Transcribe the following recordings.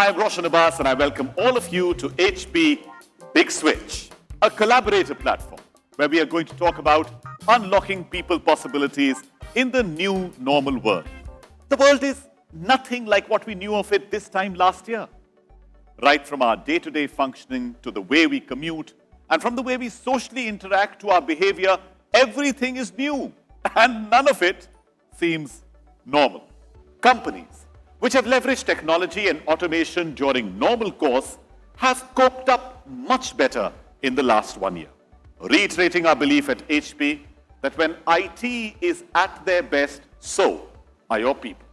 I'm Roshan Abbas and I welcome all of you to HP Big Switch, a collaborative platform where we are going to talk about unlocking people possibilities in the new normal world. The world is nothing like what we knew of it this time last year. Right from our day-to-day functioning to the way we commute and from the way we socially interact to our behavior, everything is new and none of it seems normal. Companies which have leveraged technology and automation during normal course have coped up much better in the last 1 year. Reiterating our belief at HP that when IT is at their best, so are your people.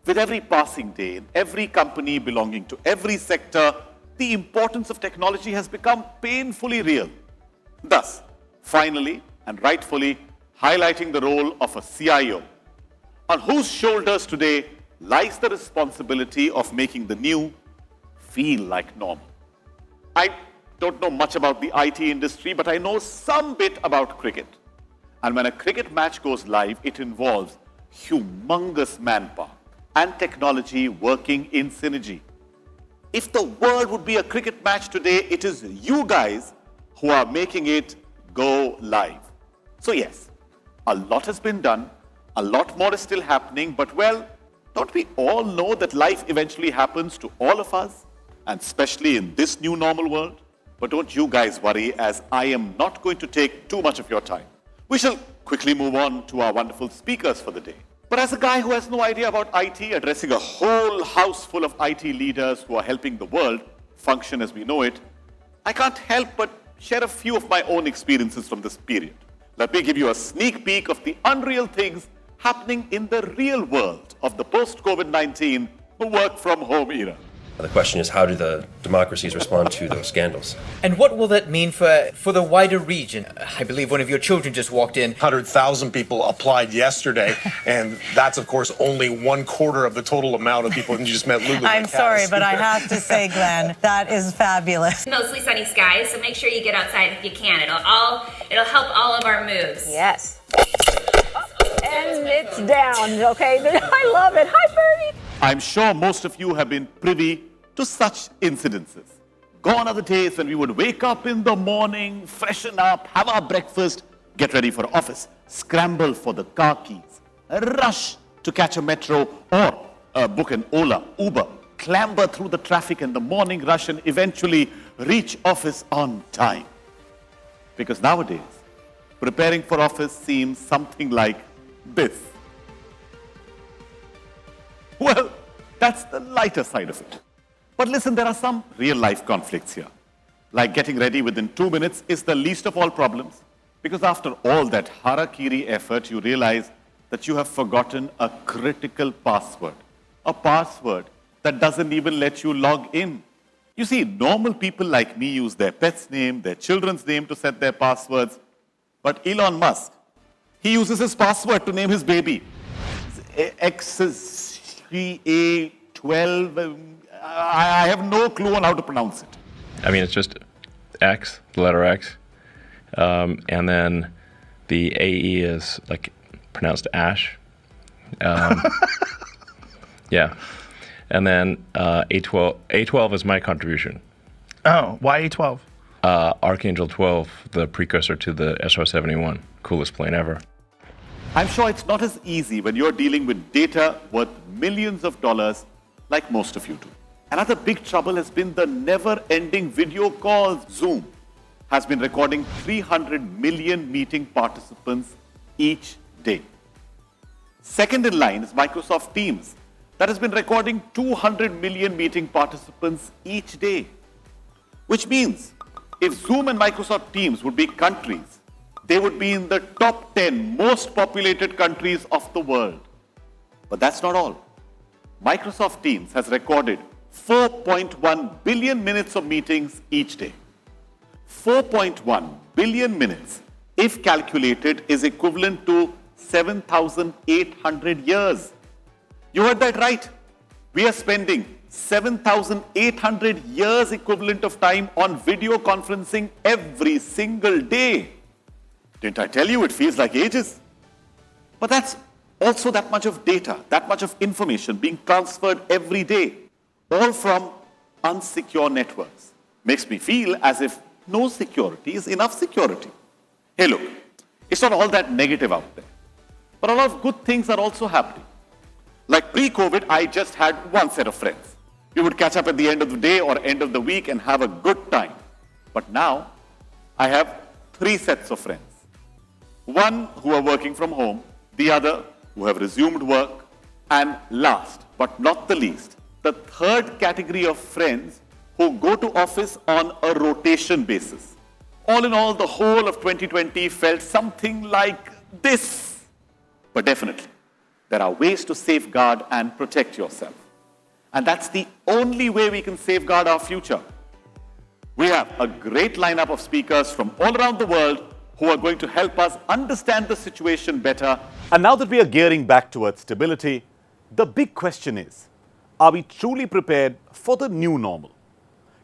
With every passing day in every company belonging to every sector, the importance of technology has become painfully real. Thus, finally and rightfully highlighting the role of a CIO, on whose shoulders today lies the responsibility of making the new feel like normal. I don't know much about the IT industry, but I know some bit about cricket. And when a cricket match goes live, it involves humongous manpower and technology working in synergy. If the world would be a cricket match today, it is you guys who are making it go live. So yes, a lot has been done, a lot more is still happening, but well, don't we all know that life eventually happens to all of us, and especially in this new normal world? But don't you guys worry, as I am not going to take too much of your time. We shall quickly move on to our wonderful speakers for the day. But as a guy who has no idea about IT, addressing a whole house full of IT leaders who are helping the world function as we know it, I can't help but share a few of my own experiences from this period. Let me give you a sneak peek of the unreal things happening in the real world of the post-COVID-19 work from home era. The question is, how do the democracies respond to those scandals? And what will that mean for the wider region? I believe one of your children just walked in. 100,000 people applied yesterday, and that's, of course, only 1/4 of the total amount of people. And you just met Lulu. I'm sorry, but I have to say, Glenn, that is fabulous. Mostly sunny skies, so make sure you get outside if you can. It'll help all of our moves. Yes. And it's down, okay? I love it. Hi, Bernie. I'm sure most of you have been privy to such incidences. Gone are the days when we would wake up in the morning, freshen up, have our breakfast, get ready for office, scramble for the car keys, rush to catch a metro or book an Ola, Uber, clamber through the traffic in the morning rush and eventually reach office on time. Because nowadays, preparing for office seems something like this. Well, that's the lighter side of it. But listen, there are some real-life conflicts here. Like getting ready within 2 minutes is the least of all problems, because after all that harakiri effort, you realize that you have forgotten a critical password. A password that doesn't even let you log in. You see, normal people like me use their pet's name, their children's name to set their passwords. But Elon Musk, he uses his password to name his baby. A12, I have no clue on how to pronounce it. I mean, it's just X, the letter X, and then the AE is like pronounced Ash. Yeah, and then A12 is my contribution. Oh, why A12? Archangel 12, the precursor to the SR-71, coolest plane ever. I'm sure it's not as easy when you're dealing with data worth millions of dollars like most of you do. Another big trouble has been the never-ending video calls. Zoom has been recording 300 million meeting participants each day. Second in line is Microsoft Teams that has been recording 200 million meeting participants each day. Which means if Zoom and Microsoft Teams would be countries, they would be in the top 10 most populated countries of the world. But that's not all. Microsoft Teams has recorded 4.1 billion minutes of meetings each day. 4.1 billion minutes, if calculated, is equivalent to 7,800 years. You heard that right. We are spending 7,800 years equivalent of time on video conferencing every single day. Didn't I tell you it feels like ages? But that's also that much of data, that much of information being transferred every day. all from unsecure networks. Makes me feel as if no security is enough security. Hey, look, it's not all that negative out there, but a lot of good things are also happening. Like pre-COVID, I just had one set of friends. We would catch up at the end of the day or end of the week and have a good time. But now, I have 3 sets of friends. One who are working from home, the other who have resumed work, and last but not the least, the third category of friends who go to office on a rotation basis. All in all, the whole of 2020 felt something like this. But definitely, there are ways to safeguard and protect yourself. And that's the only way we can safeguard our future. We have a great lineup of speakers from all around the world who are going to help us understand the situation better. And now that we are gearing back towards stability, the big question is, are we truly prepared for the new normal?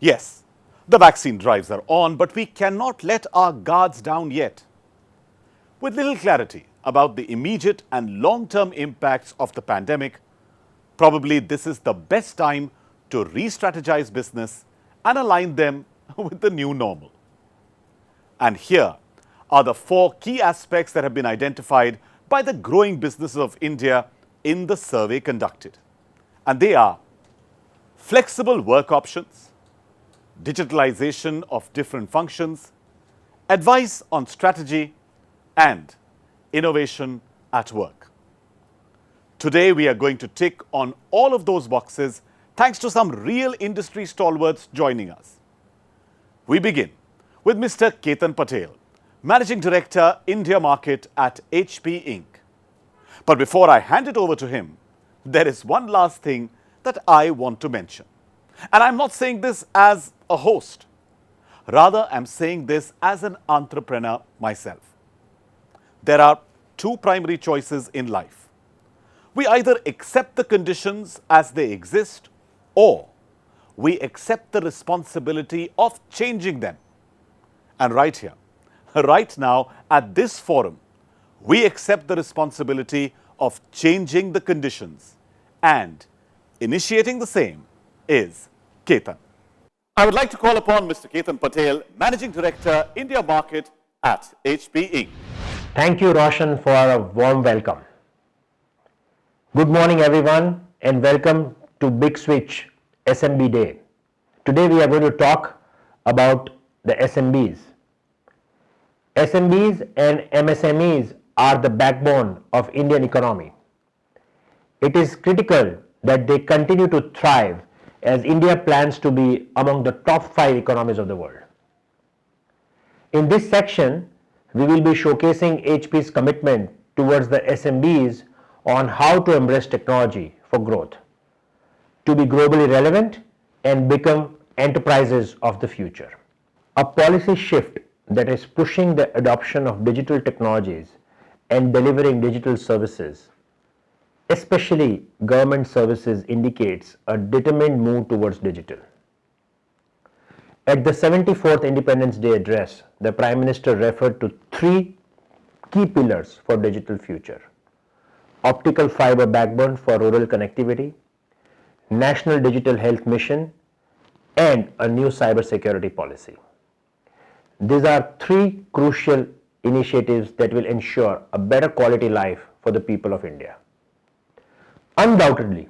Yes, the vaccine drives are on, but we cannot let our guards down yet. With little clarity about the immediate and long-term impacts of the pandemic, probably this is the best time to re-strategize business and align them with the new normal. And here are the 4 key aspects that have been identified by the growing businesses of India in the survey conducted. And they are flexible work options, digitalization of different functions, advice on strategy, and innovation at work. Today, we are going to tick on all of those boxes thanks to some real industry stalwarts joining us. We begin with Mr. Ketan Patel, Managing Director, India Market at HP Inc. But before I hand it over to him, there is one last thing that I want to mention. And I'm not saying this as a host. Rather, I'm saying this as an entrepreneur myself. There are 2 primary choices in life. We either accept the conditions as they exist, or we accept the responsibility of changing them. And right here, right now, at this forum, we accept the responsibility of changing the conditions, and initiating the same is Ketan. I would like to call upon Mr. Ketan Patel, Managing Director, India Market at HP Inc. Thank you, Roshan, for a warm welcome. Good morning, everyone, and welcome to Big Switch SMB Day. Today, we are going to talk about the SMBs. SMBs and MSMEs are the backbone of Indian economy. It is critical that they continue to thrive as India plans to be among the top 5 economies of the world. In this section, we will be showcasing HP's commitment towards the SMBs on how to embrace technology for growth, to be globally relevant and become enterprises of the future. A policy shift that is pushing the adoption of digital technologies and delivering digital services, especially government services, indicates a determined move towards digital. At the 74th Independence Day address, the Prime Minister referred to 3 key pillars for digital future: optical fiber backbone for rural connectivity, National Digital Health Mission, and a new cybersecurity policy. These are 3 crucial initiatives that will ensure a better quality life for the people of India. Undoubtedly,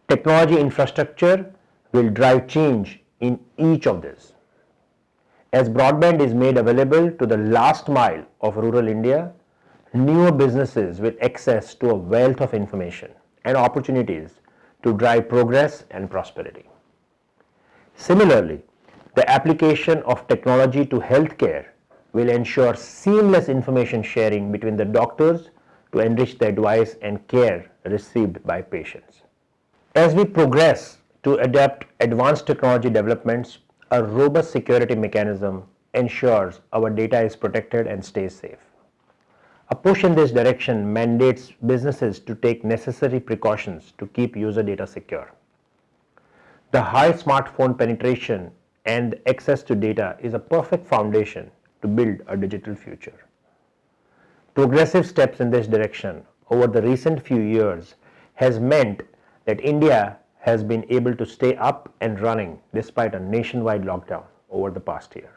technology infrastructure will drive change in each of these. As broadband is made available to the last mile of rural India, newer businesses with access to a wealth of information and opportunities to drive progress and prosperity. Similarly, the application of technology to healthcare will ensure seamless information sharing between the doctors to enrich the advice and care received by patients. As we progress to adapt advanced technology developments, a robust security mechanism ensures our data is protected and stays safe. A push in this direction mandates businesses to take necessary precautions to keep user data secure. The high smartphone penetration and access to data is a perfect foundation to build a digital future. Progressive steps in this direction over the recent few years has meant that India has been able to stay up and running despite a nationwide lockdown over the past year.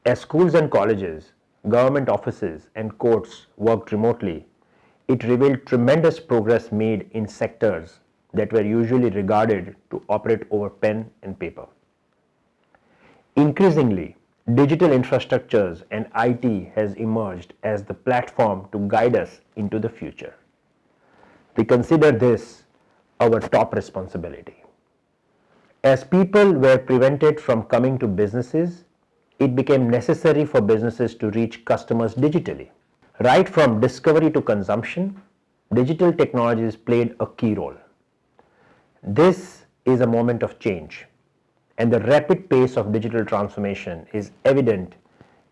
As schools and colleges, government offices, and courts worked remotely, it revealed tremendous progress made in sectors that were usually regarded to operate over pen and paper. Increasingly, digital infrastructures and IT has emerged as the platform to guide us into the future. We consider this our top responsibility. As people were prevented from coming to businesses, it became necessary for businesses to reach customers digitally. Right from discovery to consumption, digital technologies played a key role. This is a moment of change, and the rapid pace of digital transformation is evident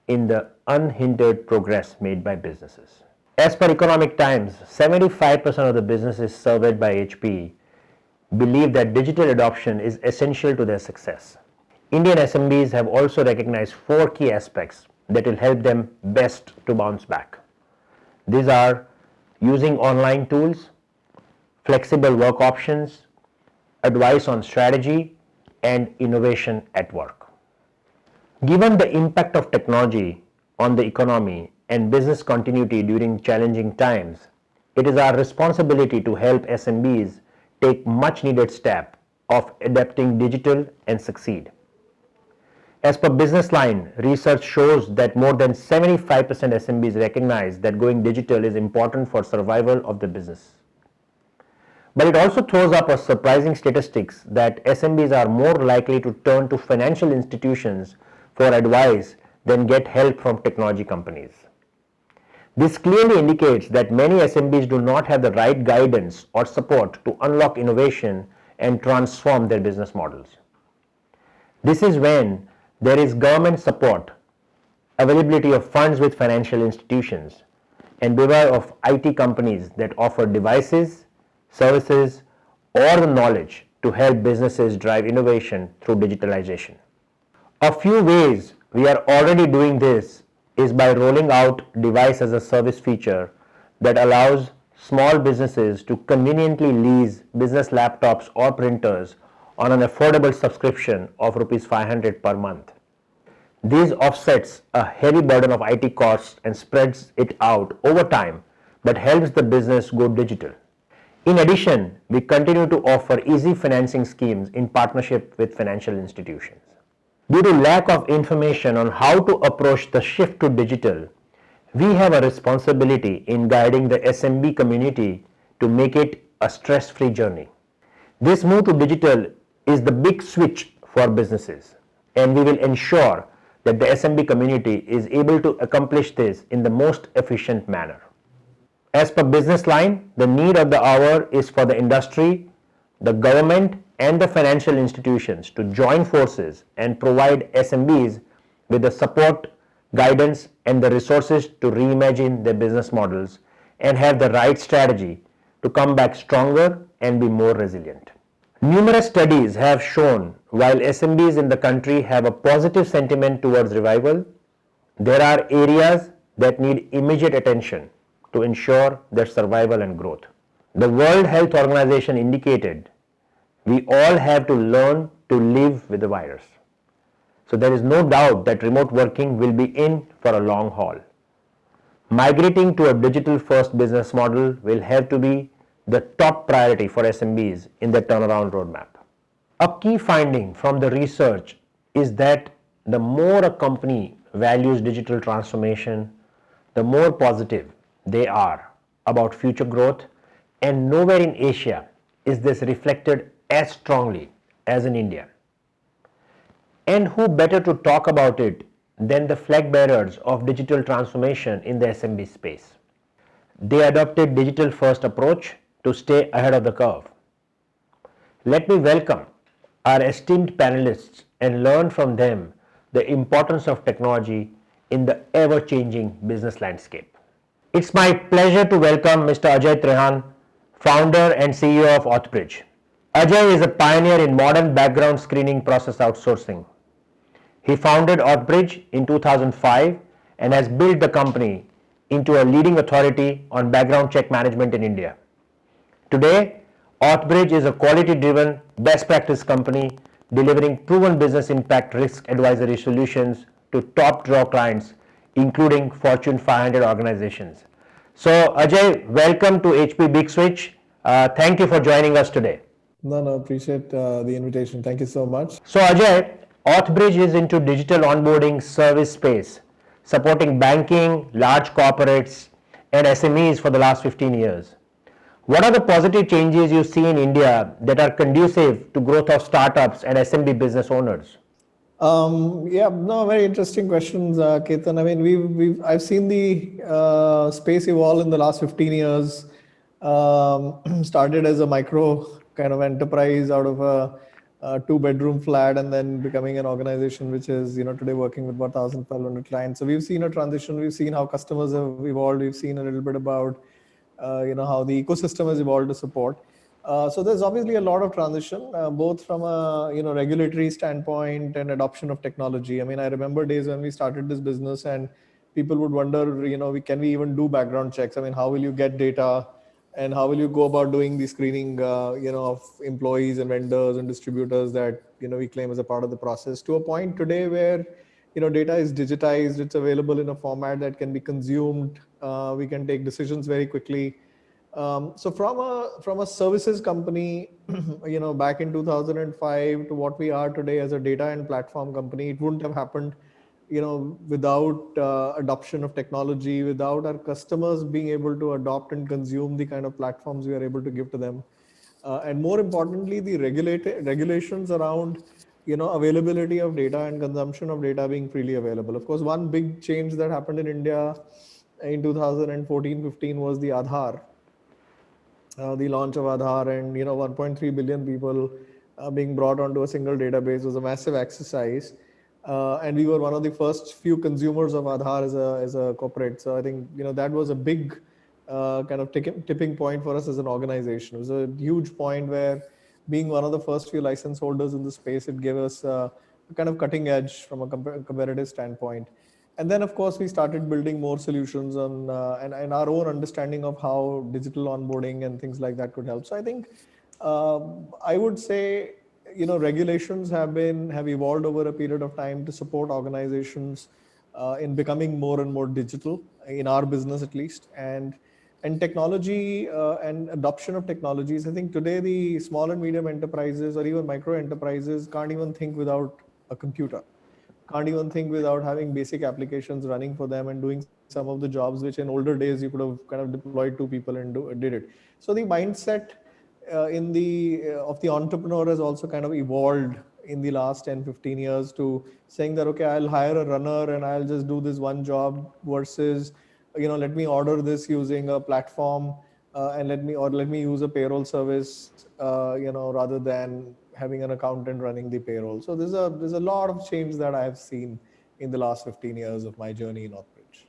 in the unhindered progress made by businesses. As per Economic Times, 75% of the businesses surveyed by HP believe that digital adoption is essential to their success. Indian SMBs have also recognized 4 key aspects that will help them best to bounce back. These are using online tools, flexible work options, advice on strategy, and innovation at work. Given the impact of technology on the economy and business continuity during challenging times, it is our responsibility to help SMBs take much needed step of adapting digital and succeed. As per Business Line, research shows that more than 75% SMBs recognize that going digital is important for survival of the business. But it also throws up a surprising statistics that SMBs are more likely to turn to financial institutions for advice than get help from technology companies. This clearly indicates that many SMBs do not have the right guidance or support to unlock innovation and transform their business models. This is when there is government support, availability of funds with financial institutions, and beware of IT companies that offer devices, services, or the knowledge to help businesses drive innovation through digitalization. A few ways we are already doing this is by rolling out device as a service feature that allows small businesses to conveniently lease business laptops or printers on an affordable subscription of Rs 500 per month. This offsets a heavy burden of IT costs and spreads it out over time, but helps the business go digital. In addition, we continue to offer easy financing schemes in partnership with financial institutions. Due to lack of information on how to approach the shift to digital, we have a responsibility in guiding the SMB community to make it a stress-free journey. This move to digital is the big switch for businesses, and we will ensure that the SMB community is able to accomplish this in the most efficient manner. As per Business Line, the need of the hour is for the industry, the government, and the financial institutions to join forces and provide SMBs with the support, guidance, and the resources to reimagine their business models and have the right strategy to come back stronger and be more resilient. Numerous studies have shown while SMBs in the country have a positive sentiment towards revival, there are areas that need immediate attention to ensure their survival and growth. The World Health Organization indicated we all have to learn to live with the virus. So there is no doubt that remote working will be in for a long haul. Migrating to a digital-first business model will have to be the top priority for SMBs in their turnaround roadmap. A key finding from the research is that the more a company values digital transformation, the more positive they are about future growth, and nowhere in Asia is this reflected as strongly as in India. And who better to talk about it than the flag bearers of digital transformation in the SMB space. They adopted digital-first approach to stay ahead of the curve. Let me welcome our esteemed panelists and learn from them the importance of technology in the ever-changing business landscape. It's my pleasure to welcome Mr. Ajay Trehan, founder and CEO of Authbridge. Ajay is a pioneer in modern background screening process outsourcing. He founded Authbridge in 2005 and has built the company into a leading authority on background check management in India. Today, Authbridge is a quality-driven, best practice company delivering proven business impact risk advisory solutions to top draw clients, including Fortune 500 organizations. So, Ajay, welcome to HP Big Switch. Thank you for joining us today. No, appreciate the invitation. Thank you so much. So, Ajay, Authbridge is into digital onboarding service space, supporting banking, large corporates, and SMEs for the last 15 years. What are the positive changes you see in India that are conducive to growth of startups and SMB business owners? Very interesting questions, Ketan. I mean, I've seen the space evolve in the last 15 years. Started as a micro kind of enterprise out of a two-bedroom flat, and then becoming an organization which is, today working with about 1,500 clients. So we've seen a transition. We've seen how customers have evolved. We've seen a little bit about how the ecosystem has evolved to support. So there's obviously a lot of transition, both from a regulatory standpoint and adoption of technology. I mean, I remember days when we started this business and people would wonder, can we even do background checks? I mean, how will you get data, and how will you go about doing the screening, of employees and vendors and distributors that we claim as a part of the process? To a point today where data is digitized, it's available in a format that can be consumed. We can take decisions very quickly. So from a services company, back in 2005 to what we are today as a data and platform company, it wouldn't have happened, without adoption of technology, without our customers being able to adopt and consume the kind of platforms we are able to give to them. And more importantly, the regulations around availability of data and consumption of data being freely available. Of course, one big change that happened in India in 2014-15 was the Aadhaar, the launch of Aadhaar, and 1.3 billion people being brought onto a single database was a massive exercise. And we were one of the first few consumers of Aadhaar as a corporate. So I think that was a big kind of tipping point for us as an organization. It was a huge point where, being one of the first few license holders in the space, it gave us a kind of cutting edge from a competitive standpoint. And then, of course, we started building more solutions on and our own understanding of how digital onboarding and things like that could help. So I think I would say regulations have evolved over a period of time to support organizations in becoming more and more digital, in our business at least, and technology and adoption of technologies. I think today the small and medium enterprises or even micro enterprises can't even think without a computer, can't even think without having basic applications running for them and doing some of the jobs which in older days you could have kind of deployed two people and did it. So the mindset of the entrepreneur has also kind of evolved in the last 10-15 years to saying that, okay, I'll hire a runner and I'll just do this one job, versus let me order this using a platform and let me use a payroll service rather than having an accountant running the payroll. So there's a lot of change that I have seen in the last 15 years of my journey in Authbridge.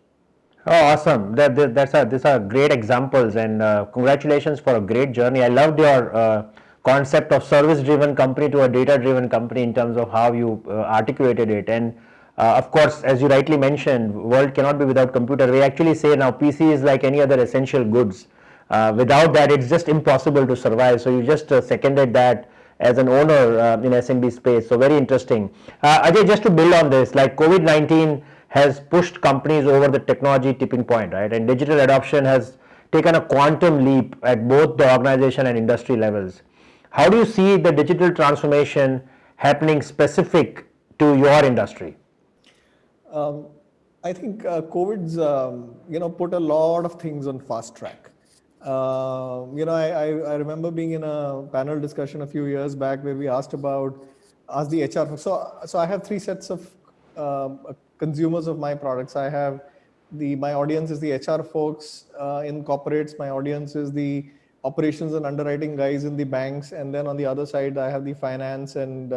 Oh, awesome! These are great examples, and congratulations for a great journey. I loved your concept of service-driven company to a data-driven company in terms of how you articulated it. And of course, as you rightly mentioned, world cannot be without computer. We actually say now PC is like any other essential goods. Without that, it's just impossible to survive. So you just seconded that as an owner in SMB space. So very interesting. Ajay, just to build on this, like COVID-19 has pushed companies over the technology tipping point, right? And digital adoption has taken a quantum leap at both the organization and industry levels. How do you see the digital transformation happening specific to your industry? I think COVID's put a lot of things on fast track. I remember being in a panel discussion a few years back where we asked the HR. So I have three sets of consumers of my products. I have my audience is the HR folks in corporates. My audience is the operations and underwriting guys in the banks, and then on the other side I have the finance and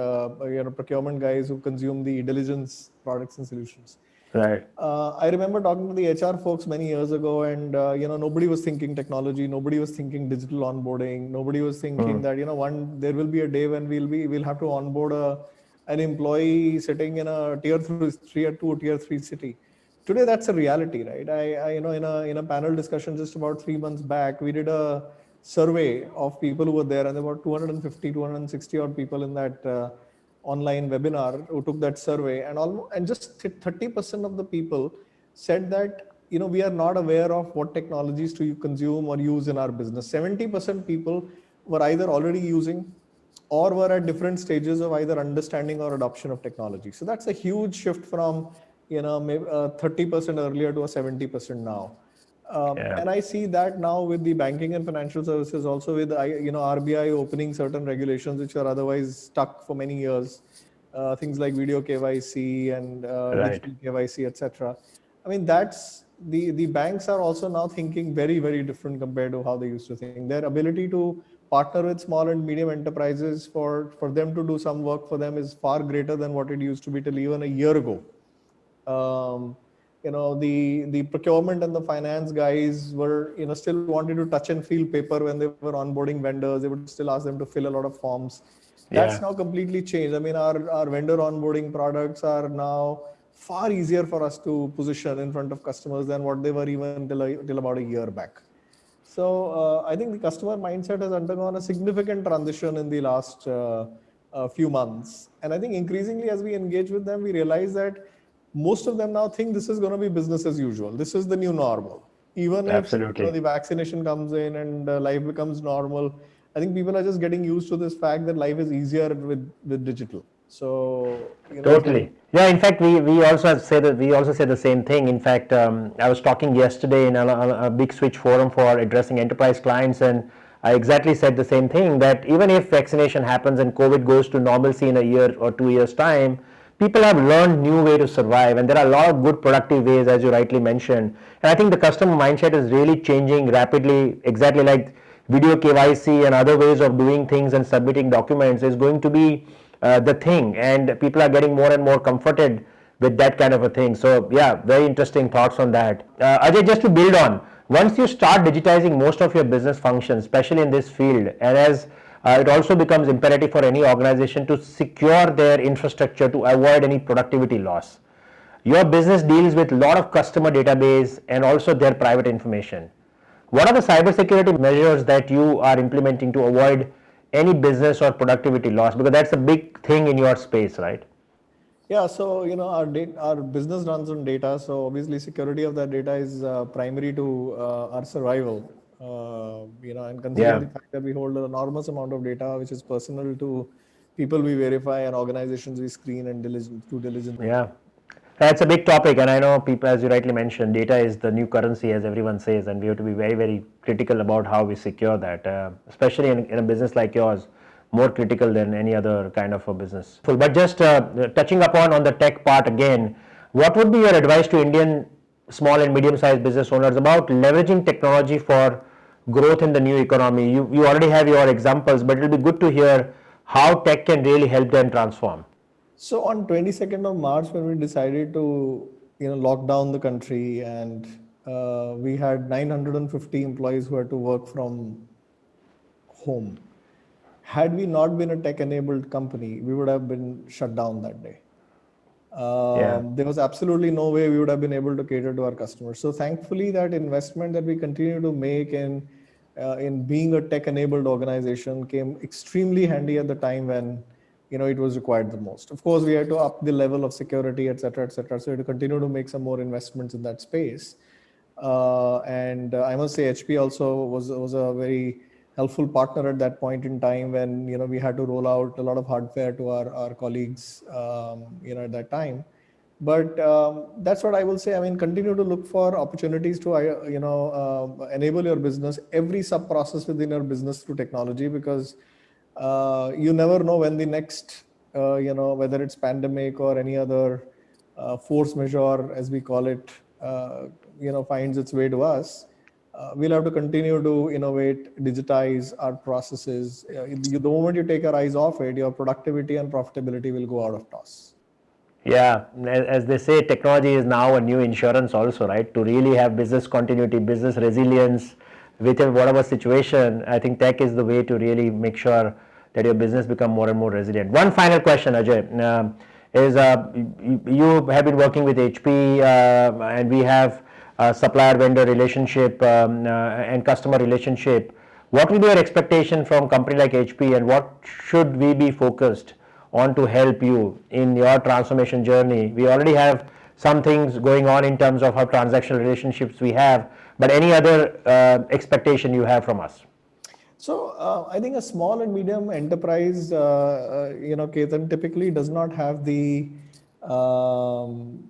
procurement guys who consume the diligence products and solutions. Right. I remember talking to the HR folks many years ago, and nobody was thinking technology, nobody was thinking digital onboarding, nobody was thinking that there will be a day when we'll have to onboard an employee sitting in a tier 2 tier 3 city. Today that's a reality, right? In a panel discussion just about 3 months back, we did a survey of people who were there, and there were 250, 260 odd people in that online webinar who took that survey, and just 30% of the people said that we are not aware of what technologies to consume or use in our business. 70% people were either already using or were at different stages of either understanding or adoption of technology. So that's a huge shift from maybe 30% earlier to a 70% now. And I see that now with the banking and financial services, also with RBI opening certain regulations which are otherwise stuck for many years, things like video KYC and digital KYC, etc. I mean, that's the banks are also now thinking very, very different compared to how they used to think. Their ability to partner with small and medium enterprises for them to do some work for them is far greater than what it used to be till even a year ago. The procurement and the finance guys were still wanting to touch and feel paper when they were onboarding vendors. They would still ask them to fill a lot of forms. That's now completely changed. I mean, our vendor onboarding products are now far easier for us to position in front of customers than what they were even till about a year back. So I think the customer mindset has undergone a significant transition in the last few months. And I think increasingly as we engage with them, we realize that most of them now think this is going to be business as usual. This is the new normal. Even if the vaccination comes in and life becomes normal, I think people are just getting used to this fact that life is easier with digital. So totally. Yeah, in fact, we also say the same thing. In fact, I was talking yesterday in a big switch forum for addressing enterprise clients, and I exactly said the same thing, that even if vaccination happens and COVID goes to normalcy in a year or 2 years time, people have learned new way to survive, and there are a lot of good productive ways, as you rightly mentioned. And I think the customer mindset is really changing rapidly, exactly like video KYC and other ways of doing things and submitting documents is going to be the thing, and people are getting more and more comforted with that kind of a thing. So yeah, very interesting thoughts on that. Ajay, just to build on, once you start digitizing most of your business functions, especially in this field, and as it also becomes imperative for any organization to secure their infrastructure to avoid any productivity loss. Your business deals with a lot of customer database and also their private information. What are the cybersecurity measures that you are implementing to avoid any business or productivity loss? Because that's a big thing in your space, right? Yeah, so our business runs on data, so obviously security of that data is primary to our survival. And considering the fact that we hold an enormous amount of data which is personal to people we verify and organizations we screen and due diligence. Yeah, that's a big topic, and I know people, as you rightly mentioned, data is the new currency, as everyone says, and we have to be very, very critical about how we secure that, especially in a business like yours, more critical than any other kind of a business. But just touching upon on the tech part again, what would be your advice to Indian small and medium-sized business owners about leveraging technology for growth in the new economy? You already have your examples, but it will be good to hear how tech can really help them transform. So on 22nd of March, when we decided to lock down the country, and we had 950 employees who had to work from home. Had we not been a tech-enabled company, we would have been shut down that day. There was absolutely no way we would have been able to cater to our customers. So thankfully, that investment that we continue to make in being a tech-enabled organization came extremely handy at the time when it was required the most. Of course, we had to up the level of security, et cetera, et cetera. So we had to continue to make some more investments in that space. And I must say, HP also was a very helpful partner at that point in time when we had to roll out a lot of hardware to our colleagues at that time. But that's what I will say. I mean, continue to look for opportunities to enable your business, every sub process within your business through technology, because you never know when the next whether it's pandemic or any other force majeure, as we call it, finds its way to us. We'll have to continue to innovate, digitize our processes. The moment you take your eyes off it, your productivity and profitability will go out of toss. Yeah, as they say, technology is now a new insurance also, right? To really have business continuity, business resilience within whatever situation, I think tech is the way to really make sure that your business become more and more resilient. One final question, Ajay, is you have been working with HP and we have supplier-vendor relationship and customer relationship. What will be your expectation from a company like HP, and what should we be focused on to help you in your transformation journey? We already have some things going on in terms of how transactional relationships we have, but any other expectation you have from us? So I think a small and medium enterprise, Ketan, typically does not have the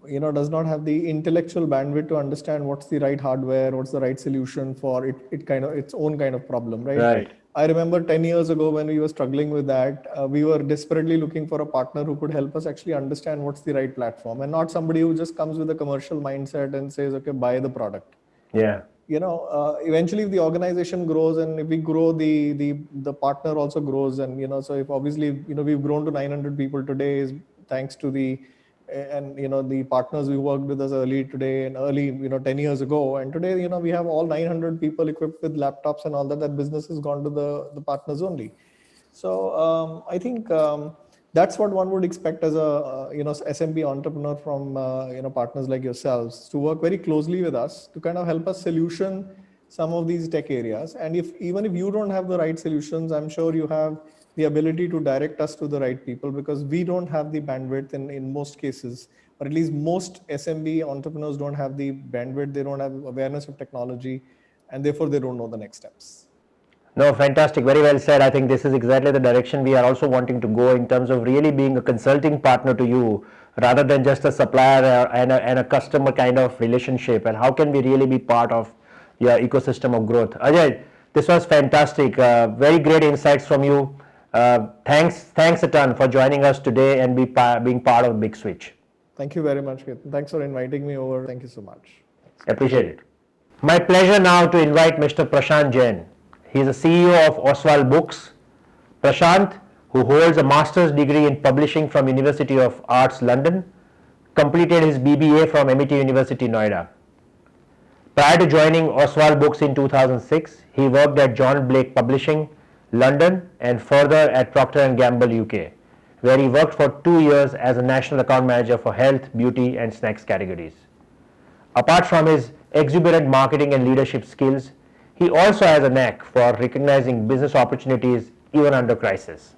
intellectual bandwidth to understand what's the right hardware, what's the right solution for its own kind of problem, right? Right. I remember 10 years ago when we were struggling with that, we were desperately looking for a partner who could help us actually understand what's the right platform, and not somebody who just comes with a commercial mindset and says, okay, buy the product. Yeah. Eventually if the organization grows and if we grow, the partner also grows. And, so if obviously, we've grown to 900 people today is thanks to the partners who worked with us early today and early, 10 years ago. And today, we have all 900 people equipped with laptops and all that business has gone to the partners only. So I think that's what one would expect as a SMB entrepreneur from partners like yourselves, to work very closely with us to kind of help us solution some of these tech areas. And even if you don't have the right solutions, I'm sure you have the ability to direct us to the right people, because we don't have the bandwidth in most cases, or at least most SMB entrepreneurs don't have the bandwidth, they don't have awareness of technology, and therefore they don't know the next steps. No, fantastic. Very well said. I think this is exactly the direction we are also wanting to go, in terms of really being a consulting partner to you rather than just a supplier and a customer kind of relationship. And how can we really be part of your ecosystem of growth? Ajay, this was fantastic. Very great insights from you. Thanks a ton for joining us today and being part of Big Switch. Thank you very much, Ketan. Thanks for inviting me over. Thank you so much. Appreciate it. My pleasure now to invite Mr. Prashant Jain. He is the CEO of Oswald Books. Prashant, who holds a master's degree in publishing from University of Arts London, completed his BBA from MIT University Noida. Prior to joining Oswald Books in 2006, he worked at John Blake Publishing, London, and further at Procter & Gamble UK, where he worked for 2 years as a national account manager for health, beauty, and snacks categories. Apart from his exuberant marketing and leadership skills, he also has a knack for recognizing business opportunities even under crisis.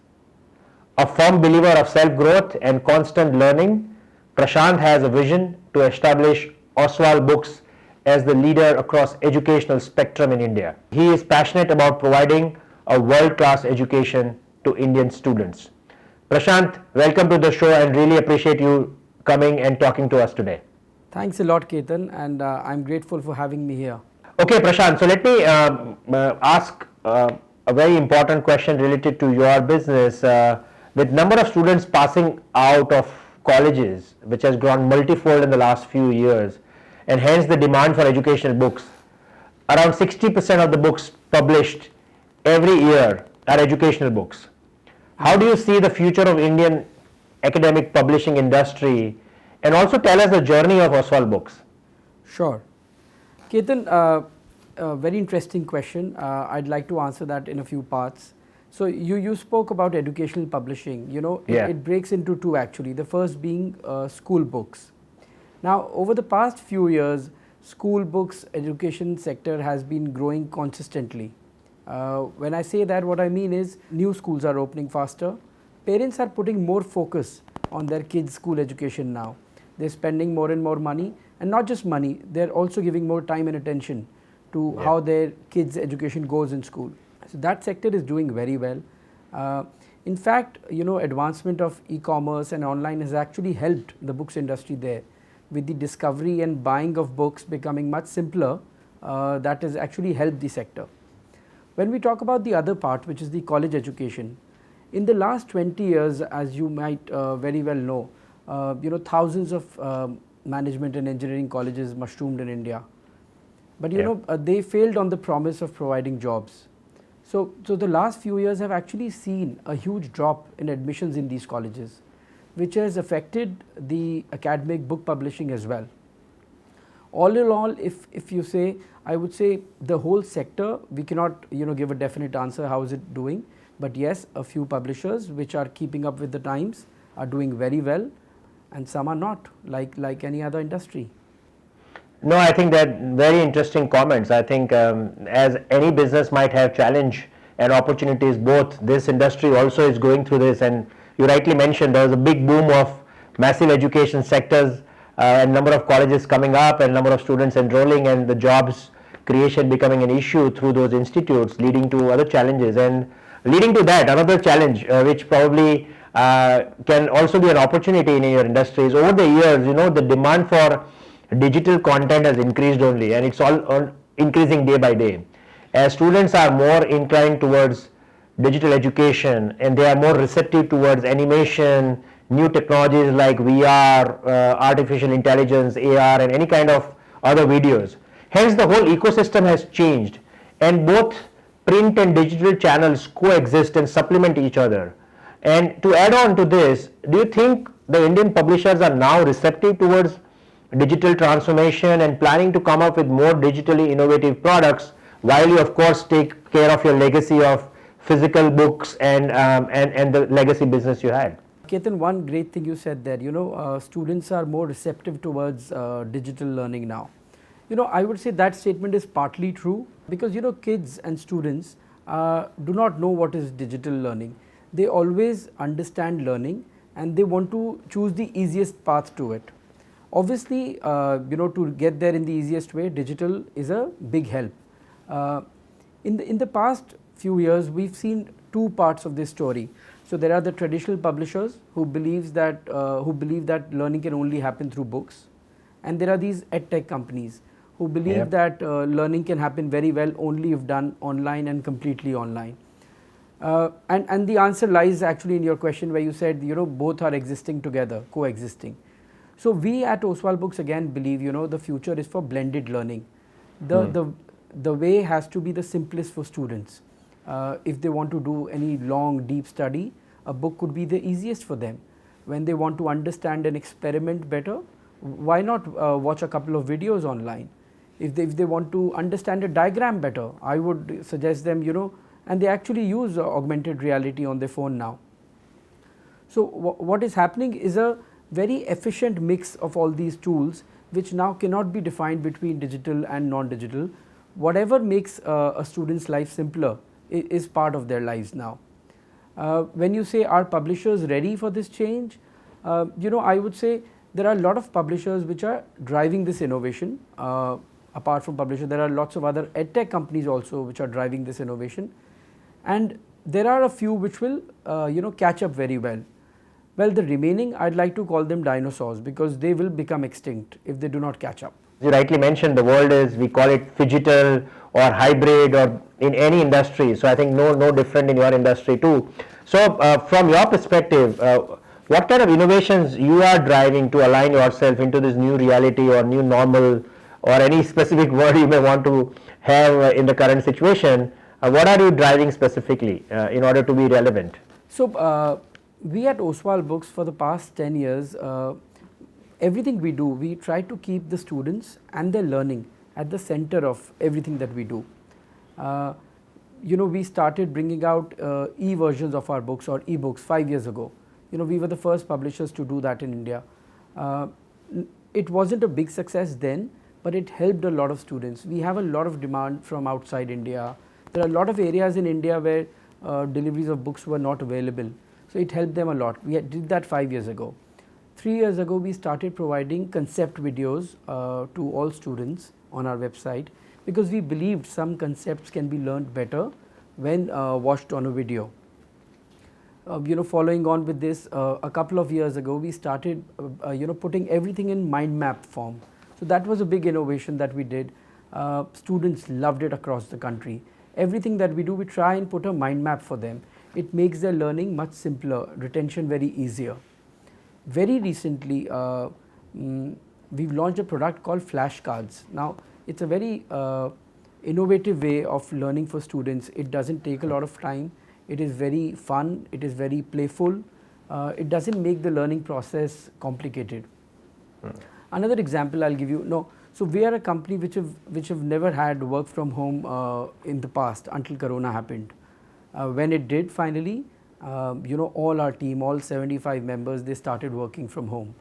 A firm believer of self-growth and constant learning, Prashant has a vision to establish Oswald Books as the leader across educational spectrum in India. He is passionate about providing a world-class education to Indian students. Prashant, welcome to the show, and really appreciate you coming and talking to us today. Thanks a lot, Ketan, and I'm grateful for having me here. Okay, Prashant, so let me ask a very important question related to your business. With number of students passing out of colleges, which has grown multifold in the last few years, and hence the demand for educational books, around 60% of the books published every year are educational books. How do you see the future of Indian academic publishing industry, and also tell us the journey of Oswald Books? Sure. Ketan, a very interesting question. I'd like to answer that in a few parts. So you spoke about educational publishing. It breaks into two actually. The first being school books. Now, over the past few years, school books education sector has been growing consistently. When I say that, what I mean is new schools are opening faster. Parents are putting more focus on their kids' school education now. They're spending more and more money, and not just money, they're also giving more time and attention to how their kids' education goes in school. So that sector is doing very well. In fact, advancement of e-commerce and online has actually helped the books industry there. With the discovery and buying of books becoming much simpler, that has actually helped the sector. When we talk about the other part, which is the college education, in the last 20 years, as you might very well know, thousands of management and engineering colleges mushroomed in India. But they failed on the promise of providing jobs. So the last few years have actually seen a huge drop in admissions in these colleges, which has affected the academic book publishing as well. All in all, if you say, I would say the whole sector, we cannot give a definite answer how is it doing, but yes, a few publishers which are keeping up with the times are doing very well, and some are not, like any other industry. No, I think that very interesting comments. I think as any business might have challenge and opportunities, both this industry also is going through this, and you rightly mentioned there was a big boom of massive education sectors and number of colleges coming up and number of students enrolling and the jobs creation becoming an issue through those institutes, leading to other challenges, and leading to that another challenge which probably can also be an opportunity in your industry is over the years, the demand for digital content has increased only, and it's all increasing day by day. As students are more inclined towards digital education and they are more receptive towards animation, new technologies like VR, artificial intelligence, AR, and any kind of other videos. Hence, the whole ecosystem has changed, and both print and digital channels coexist and supplement each other. And to add on to this, do you think the Indian publishers are now receptive towards digital transformation and planning to come up with more digitally innovative products, while you of course take care of your legacy of physical books and the legacy business you had? Ketan, one great thing you said there, students are more receptive towards digital learning now. I would say that statement is partly true because, kids and students do not know what is digital learning. They always understand learning and they want to choose the easiest path to it. Obviously, to get there in the easiest way, digital is a big help. In the past few years, we've seen two parts of this story. So there are the traditional publishers who believe that learning can only happen through books, and there are these edtech companies who believe that learning can happen very well only if done online and completely online. And the answer lies actually in your question where you said both are existing together, coexisting. So we at Oswal Books again believe the future is for blended learning. The way has to be the simplest for students. If they want to do any long deep study, a book could be the easiest for them. When they want to understand and experiment better, why not watch a couple of videos online? If they want to understand a diagram better, I would suggest them, and they actually use augmented reality on their phone now. So what is happening is a very efficient mix of all these tools, which now cannot be defined between digital and non-digital. Whatever makes a student's life simpler is part of their lives now. When you say are publishers ready for this change, I would say there are a lot of publishers which are driving this innovation. Apart from publishers, there are lots of other edtech companies also which are driving this innovation, and there are a few which will catch up very well. Well, the remaining, I'd like to call them dinosaurs because they will become extinct if they do not catch up. You rightly mentioned the world is, we call it phygital or hybrid or in any industry. So I think no different in your industry too. So from your perspective, what kind of innovations you are driving to align yourself into this new reality or new normal, or any specific word you may want to have in the current situation? What are you driving specifically in order to be relevant? So we at Oswal Books for the past 10 years, everything we do, we try to keep the students and their learning at the center of everything that we do. We started bringing out e-versions of our books or e-books 5 years ago. We were the first publishers to do that in India. It wasn't a big success then, but it helped a lot of students. We have a lot of demand from outside India. There are a lot of areas in India where deliveries of books were not available. So it helped them a lot. We did that 5 years ago. 3 years ago, we started providing concept videos to all students on our website because we believed some concepts can be learned better when watched on a video. Following on with this, a couple of years ago, we started putting everything in mind map form. So that was a big innovation that we did. Students loved it across the country. Everything that we do, we try and put a mind map for them. It makes their learning much simpler, retention very easier. Very recently, we've launched a product called flashcards. Now, it's a very innovative way of learning for students. It doesn't take a lot of time. It is very fun. It is very playful. It doesn't make the learning process complicated. Another example I'll give you. So we are a company which have never had work from home in the past until Corona happened. When it did finally, all our team, all 75 members, they started working from home.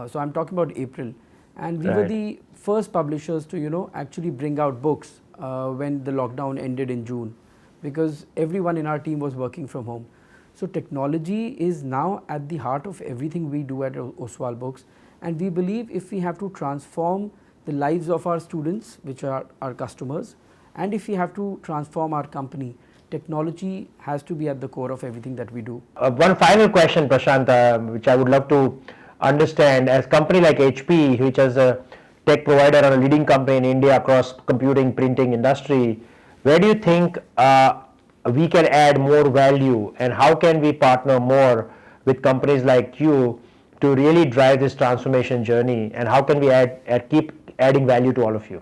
So I'm talking about April. and we were the first publishers to actually bring out books when the lockdown ended in June, because everyone in our team was working from home. So technology is now at the heart of everything we do at Oswal Books, and we believe if we have to transform the lives of our students, which are our customers, and if we have to transform our company, technology has to be at the core of everything that we do. One final question, Prashant, which I would love to understand. As a company like HP, which is a tech provider or a leading company in India across computing, printing industry, where do you think we can add more value, and how can we partner more with companies like you to really drive this transformation journey, and how can we keep adding value to all of you?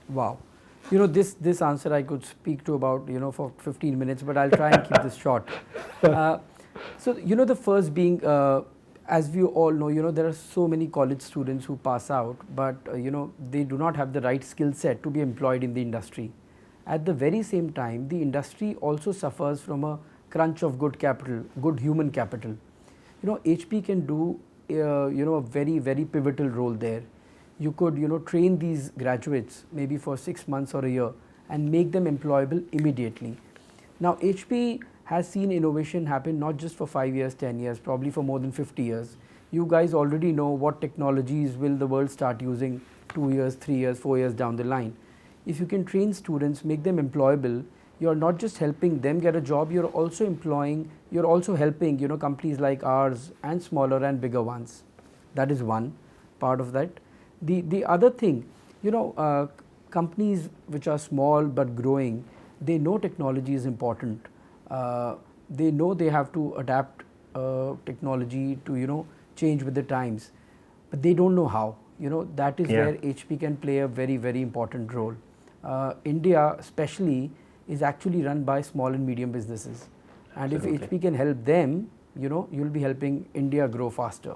Wow. This answer I could speak to about for 15 minutes, but I'll try and keep this short. So the first being, as we all know, there are so many college students who pass out, but they do not have the right skill set to be employed in the industry. At the very same time, the industry also suffers from a crunch of good capital, good human capital. HP can do a very, very pivotal role there. You could train these graduates maybe for 6 months or a year and make them employable immediately. Now HP has seen innovation happen not just for 5 years, 10 years, probably for more than 50 years. You guys already know what technologies will the world start using 2 years, 3 years, 4 years down the line. If you can train students, make them employable, you're not just helping them get a job, you're also helping companies like ours and smaller and bigger ones. That is one part of that. The other thing, companies which are small but growing, they know technology is important. They know they have to adapt technology to change with the times, but they don't know how. That is where HP can play a very, very important role. India especially is actually run by small and medium businesses, and if HP can help them, you'll be helping India grow faster.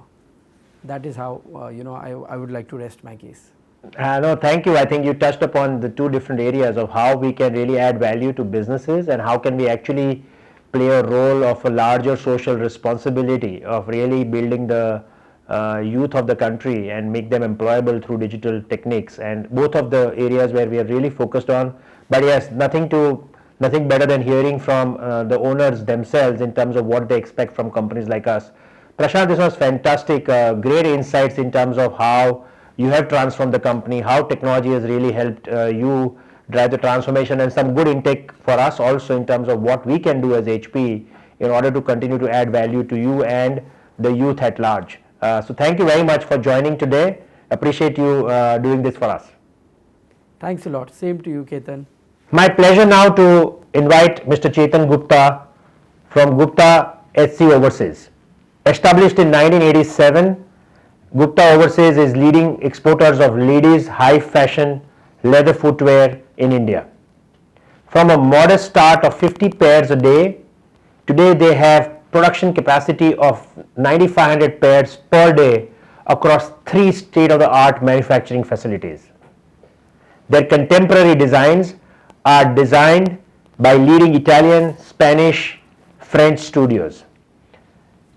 That is how I would like to rest my case. No, thank you. I think you touched upon the two different areas of how we can really add value to businesses, and how can we actually play a role of a larger social responsibility of really building the youth of the country and make them employable through digital techniques, and both of the areas where we are really focused on. But yes, nothing better than hearing from the owners themselves in terms of what they expect from companies like us. Prashant, this was fantastic, great insights in terms of how you have transformed the company, how technology has really helped you drive the transformation, and some good intake for us also in terms of what we can do as HP in order to continue to add value to you and the youth at large. So thank you very much for joining today. Appreciate you doing this for us. Thanks a lot. Same to you, Ketan. My pleasure now to invite Mr. Chetan Gupta from Gupta SC Overseas. Established in 1987, Gupta Overseas is leading exporters of ladies' high fashion leather footwear in India. From a modest start of 50 pairs a day, today they have production capacity of 9,500 pairs per day across 3 state-of-the-art manufacturing facilities. Their contemporary designs are designed by leading Italian, Spanish, French studios.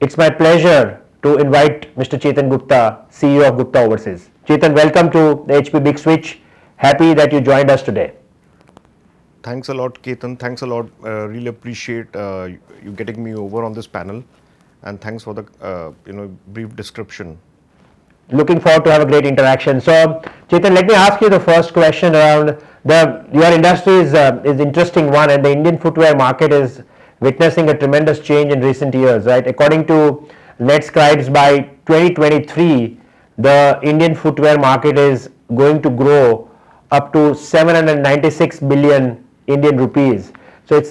It's my pleasure to invite Mr. Chetan Gupta, CEO of Gupta Overseas. Chetan, welcome to the HP Big Switch. Happy that you joined us today. Thanks a lot, Ketan. Thanks a lot. Really appreciate you getting me over on this panel, and thanks for the brief description. Looking forward to have a great interaction. So, Chetan, let me ask you the first question around your industry is interesting one, and the Indian footwear market is witnessing a tremendous change in recent years, right? According to NetScribes, by 2023, the Indian footwear market is going to grow up to 796 billion Indian rupees. So it's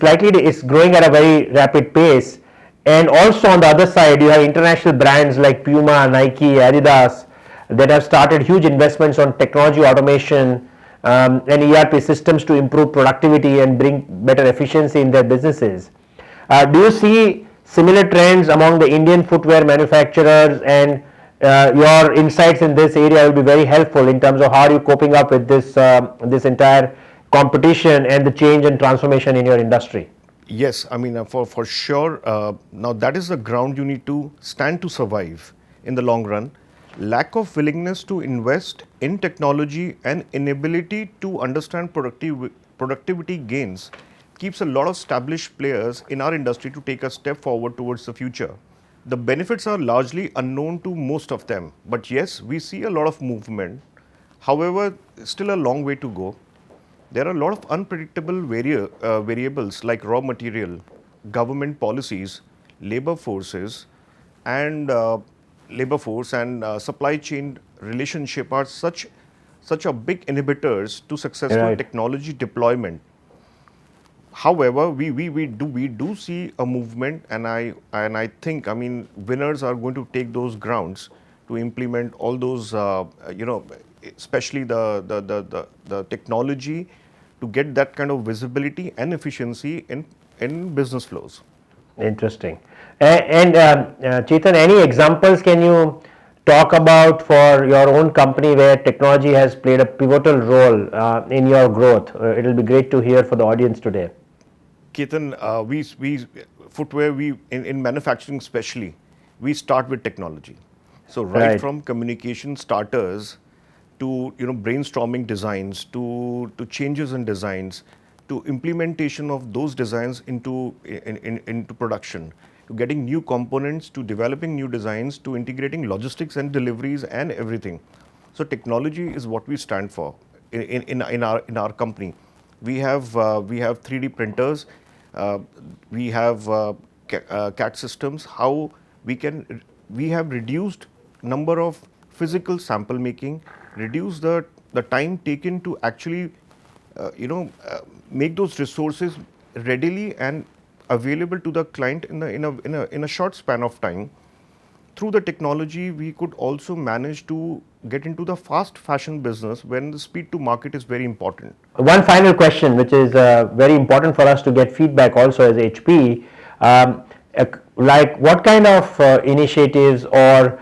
growing at a very rapid pace. And also on the other side, you have international brands like Puma, Nike, Adidas that have started huge investments on technology automation and ERP systems to improve productivity and bring better efficiency in their businesses. Do you see similar trends among the Indian footwear manufacturers, and your insights in this area will be very helpful in terms of how are you coping up with this entire competition and the change and transformation in your industry? Yes, I mean for sure. Now that is the ground you need to stand to survive in the long run. lack of willingness to invest in technology and inability to understand productivity gains keeps a lot of established players in our industry to take a step forward towards the future. The benefits are largely unknown to most of them, but yes, we see a lot of movement. However, still a long way to go. There are a lot of unpredictable variables like raw material, government policies, labor forces, and supply chain relationship are such a big inhibitors to successful technology deployment. However, we do see a movement, and I think, I mean, winners are going to take those grounds to implement all those especially the technology to get that kind of visibility and efficiency in business flows. Interesting. And Chetan, any examples can you talk about for your own company where technology has played a pivotal role in your growth? It will be great to hear for the audience today. Ketan, in manufacturing especially, we start with technology. So right from communication starters to brainstorming designs to changes in designs to implementation of those designs into production, to getting new components, to developing new designs, to integrating logistics and deliveries and everything. So technology is what we stand for in our company. We have 3D printers, we have CAD systems. How we have reduced number of physical sample making, reduce the time taken to actually make those resources readily and available to the client in a short span of time. Through the technology, we could also manage to get into the fast fashion business when the speed to market is very important. One final question, which is very important for us to get feedback also as HP, like what kind of initiatives or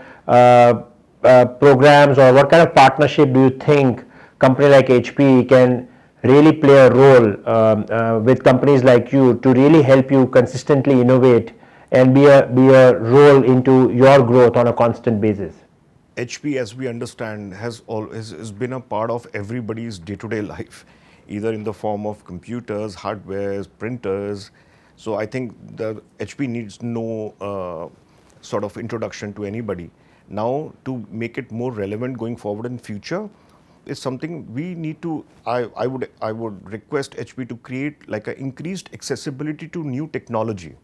programs or what kind of partnership do you think company like HP can really play a role with companies like you to really help you consistently innovate and be a role into your growth on a constant basis? HP, as we understand, has been a part of everybody's day-to-day life, either in the form of computers, hardware, printers. So I think the HP needs no sort of introduction to anybody. Now, to make it more relevant going forward in future, is something we need to. I would request HP to create like an increased accessibility to new technology.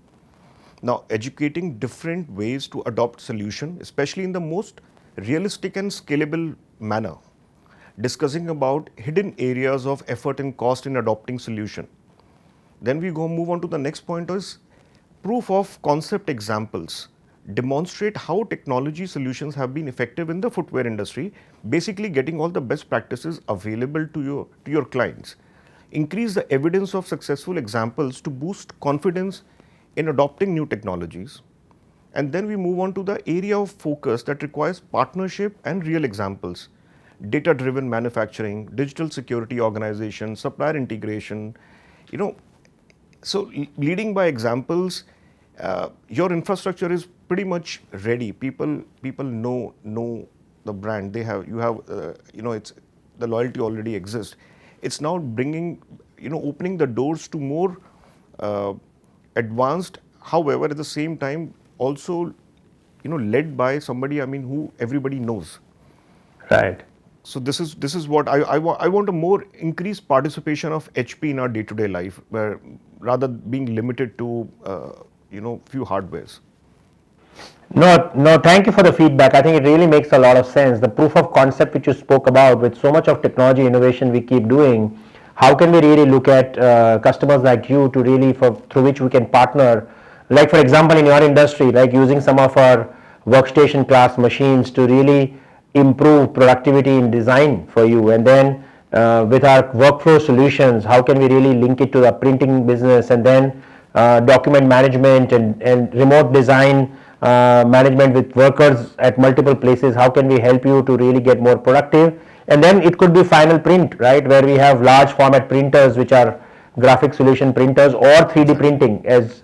Now, educating different ways to adopt solution, especially in the most realistic and scalable manner. Discussing about hidden areas of effort and cost in adopting solution. Then we move on to the next point is proof of concept examples. Demonstrate how technology solutions have been effective in the footwear industry, basically getting all the best practices available to your clients. Increase the evidence of successful examples to boost confidence in adopting new technologies. And then we move on to the area of focus that requires partnership and real examples. Data-driven manufacturing, digital security organization, supplier integration, so leading by examples, your infrastructure is pretty much ready. People know the brand. It's the loyalty already exists. It's now bringing, opening the doors to more advanced. However, at the same time, also, led by somebody, who everybody knows. Right. So this is what I want a more increased participation of HP in our day-to-day life, where rather being limited to few hardwares. No, thank you for the feedback. I think it really makes a lot of sense. The proof of concept which you spoke about, with so much of technology innovation we keep doing, how can we really look at customers like you to really through which we can partner? Like for example, in your industry, like using some of our workstation class machines to really improve productivity in design for you, and then with our workflow solutions, how can we really link it to the printing business, and then document management and remote design management with workers at multiple places. How can we help you to really get more productive? And then it could be final print, right, where we have large format printers which are graphic solution printers, or 3D printing as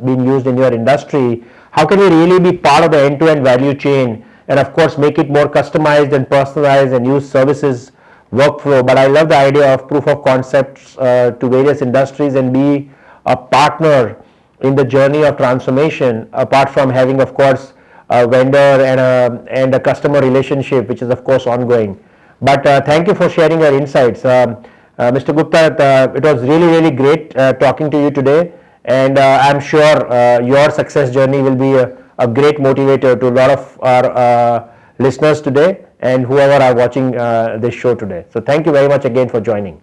being used in your industry. How can we really be part of the end-to-end value chain and of course make it more customized and personalized and use services workflow. But I love the idea of proof of concepts to various industries and be a partner in the journey of transformation, apart from having of course a vendor and a customer relationship, which is of course ongoing. But thank you for sharing your insights. Mr. Gupta, it was really great talking to you today, and I'm sure your success journey will be a great motivator to a lot of our listeners today and whoever are watching this show today. So thank you very much again for joining.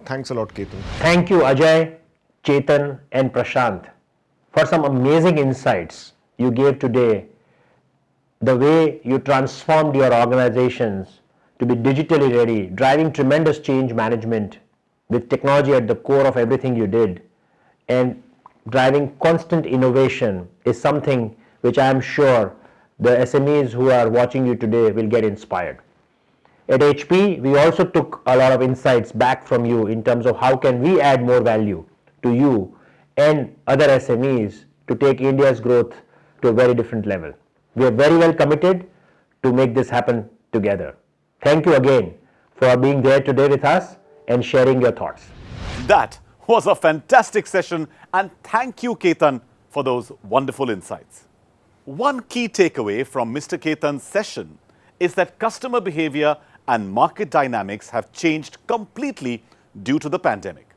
Thanks a lot, Ketan. Thank you, Ajay, Chetan, and Prashant, for some amazing insights you gave today. The way you transformed your organizations to be digitally ready, driving tremendous change management with technology at the core of everything you did, and driving constant innovation is something which I am sure the SMEs who are watching you today will get inspired. At HP, we also took a lot of insights back from you in terms of how can we add more value to you and other SMEs to take India's growth to a very different level. We are very well committed to make this happen together. Thank you again for being there today with us and sharing your thoughts. That was a fantastic session, and thank you, Ketan, for those wonderful insights. One key takeaway from Mr. Ketan's session is that customer behavior and market dynamics have changed completely due to the pandemic.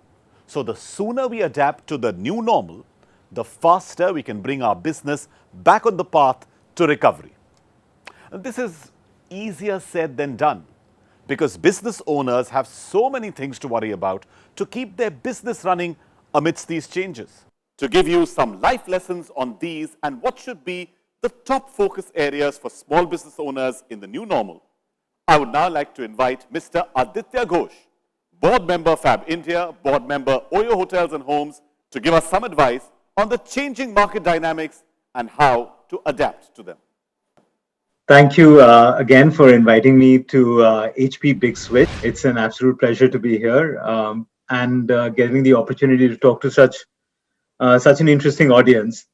So the sooner we adapt to the new normal, the faster we can bring our business back on the path to recovery. This is easier said than done, because business owners have so many things to worry about to keep their business running amidst these changes. To give you some life lessons on these and what should be the top focus areas for small business owners in the new normal, I would now like to invite Mr. Aditya Ghosh, board member Fab India, board member Oyo Hotels and Homes, to give us some advice on the changing market dynamics and how to adapt to them. Thank you again for inviting me to HP Big Switch. It's an absolute pleasure to be here and getting the opportunity to talk to such an interesting audience.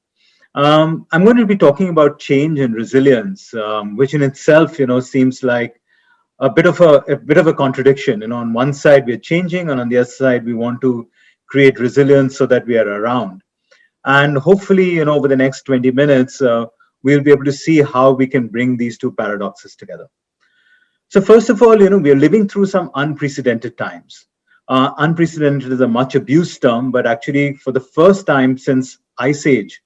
I'm going to be talking about change and resilience, which in itself, seems like a bit of a contradiction. On one side we're changing, and on the other side we want to create resilience so that we are around. And hopefully, over the next 20 minutes, we'll be able to see how we can bring these two paradoxes together. So first of all, we are living through some unprecedented times. Unprecedented is a much abused term, but actually for the first time since Ice Age,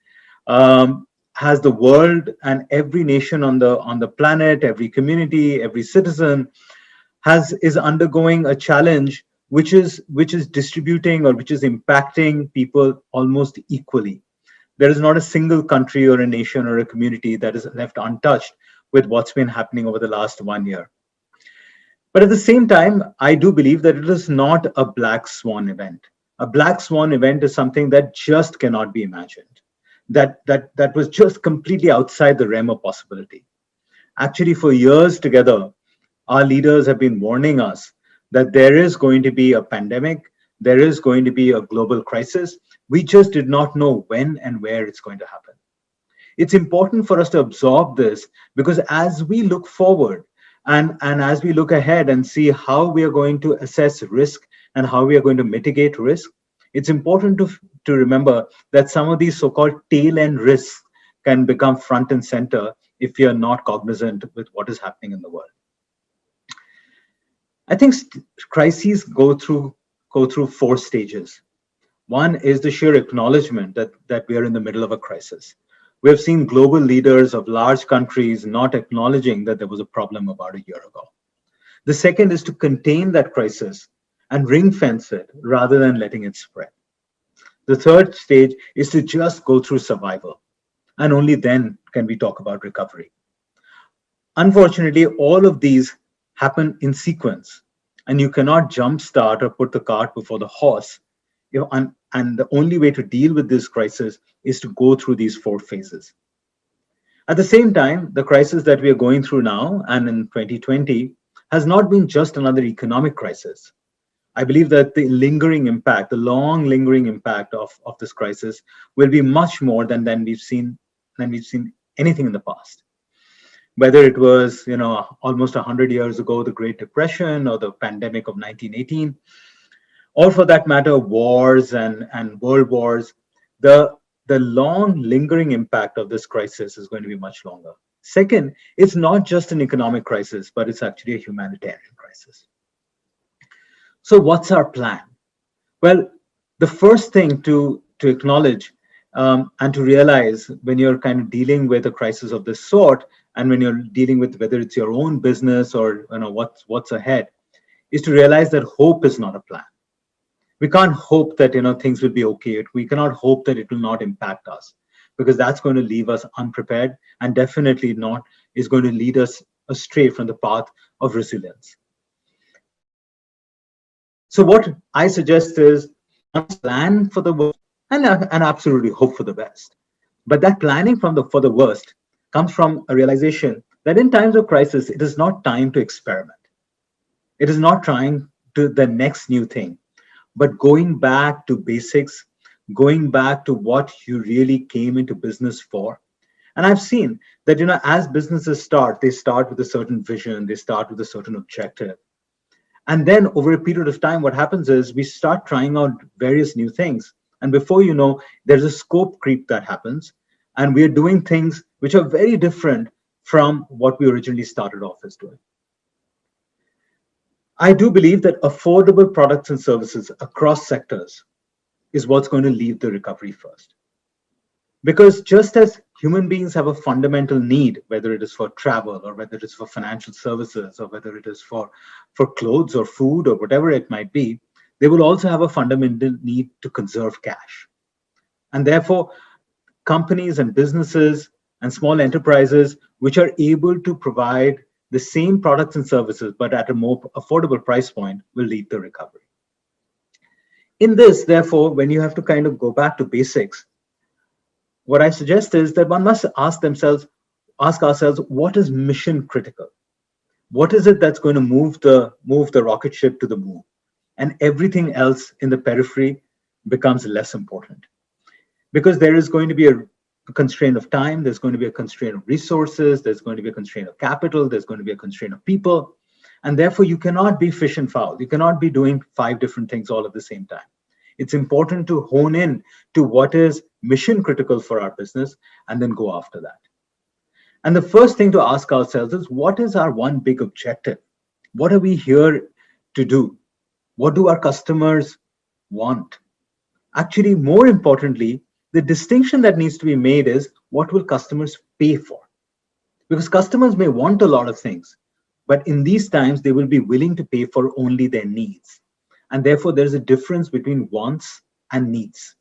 has the world and every nation on the planet, every community, every citizen is undergoing a challenge which is distributing or which is impacting people almost equally. There is not a single country or a nation or a community that is left untouched with what's been happening over the last 1 year. But at the same time, I do believe that it is not a black swan event. A black swan event is something that just cannot be imagined. That was just completely outside the realm of possibility. Actually, for years together, our leaders have been warning us that there is going to be a pandemic, there is going to be a global crisis. We just did not know when and where it's going to happen. It's important for us to absorb this, because as we look forward and as we look ahead and see how we are going to assess risk and how we are going to mitigate risk, it's important to remember that some of these so-called tail end risks can become front and center if you're not cognizant with what is happening in the world. I think crises go through 4 stages. One is the sheer acknowledgement that we are in the middle of a crisis. We have seen global leaders of large countries not acknowledging that there was a problem about a year ago. The second is to contain that crisis and ring fence it rather than letting it spread. The third stage is to just go through survival, and only then can we talk about recovery. Unfortunately, all of these happen in sequence, and you cannot jumpstart or put the cart before the horse. And the only way to deal with this crisis is to go through these 4 phases. At the same time, the crisis that we are going through now and in 2020 has not been just another economic crisis. I believe that the lingering impact, the long lingering impact of this crisis will be much more than we've seen anything in the past. whether it was, almost 100 years ago, the Great Depression or the pandemic of 1918, or for that matter, wars and world wars, the long lingering impact of this crisis is going to be much longer. Second, it's not just an economic crisis, but it's actually a humanitarian crisis. So what's our plan? Well, the first thing to acknowledge and to realize when you're kind of dealing with a crisis of this sort, and when you're dealing with whether it's your own business or what's ahead, is to realize that hope is not a plan. We can't hope that things will be okay. We cannot hope that it will not impact us, because that's going to leave us unprepared, and definitely not is going to lead us astray from the path of resilience. So what I suggest is plan for the worst and absolutely hope for the best. But that planning for the worst comes from a realization that in times of crisis, it is not time to experiment. It is not trying to the next new thing, but going back to basics, going back to what you really came into business for. And I've seen that, as businesses start, they start with a certain vision, they start with a certain objective. And then over a period of time, what happens is we start trying out various new things. And before you know, there's a scope creep that happens. And we're doing things which are very different from what we originally started off as doing. I do believe that affordable products and services across sectors is what's going to lead the recovery first. Because just as human beings have a fundamental need, whether it is for travel or whether it is for financial services or whether it is for clothes or food or whatever it might be, they will also have a fundamental need to conserve cash. And therefore, companies and businesses and small enterprises which are able to provide the same products and services but at a more affordable price point will lead the recovery. In this, therefore, when you have to kind of go back to basics, what I suggest is that one must ask ourselves, what is mission critical? What is it that's going to move the rocket ship to the moon? And everything else in the periphery becomes less important. Because there is going to be a constraint of time, there's going to be a constraint of resources, there's going to be a constraint of capital, there's going to be a constraint of people. And therefore, you cannot be fish and fowl. You cannot be doing 5 different things all at the same time. It's important to hone in to what is mission critical for our business and then go after that. And the first thing to ask ourselves is, what is our one big objective? What are we here to do? What do our customers want? Actually, more importantly, the distinction that needs to be made is, what will customers pay for? Because customers may want a lot of things, but in these times, they will be willing to pay for only their needs. And therefore, there's a difference between wants and needs.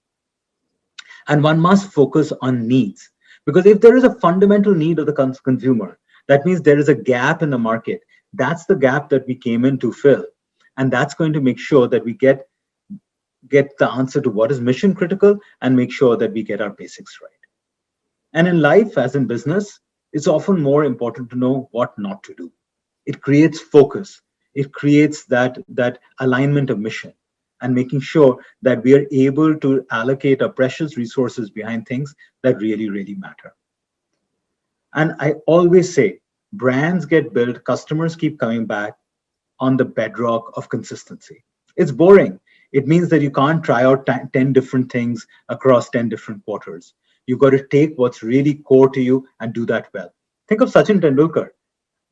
And one must focus on needs. Because if there is a fundamental need of the consumer, that means there is a gap in the market. That's the gap that we came in to fill. And that's going to make sure that we get the answer to what is mission critical and make sure that we get our basics right. And in life, as in business, it's often more important to know what not to do. It creates focus. It creates that alignment of mission and making sure that we are able to allocate our precious resources behind things that really, really matter. And I always say, brands get built, customers keep coming back on the bedrock of consistency. It's boring. It means that you can't try out 10 different things across 10 different quarters. You've got to take what's really core to you and do that well. Think of Sachin Tendulkar.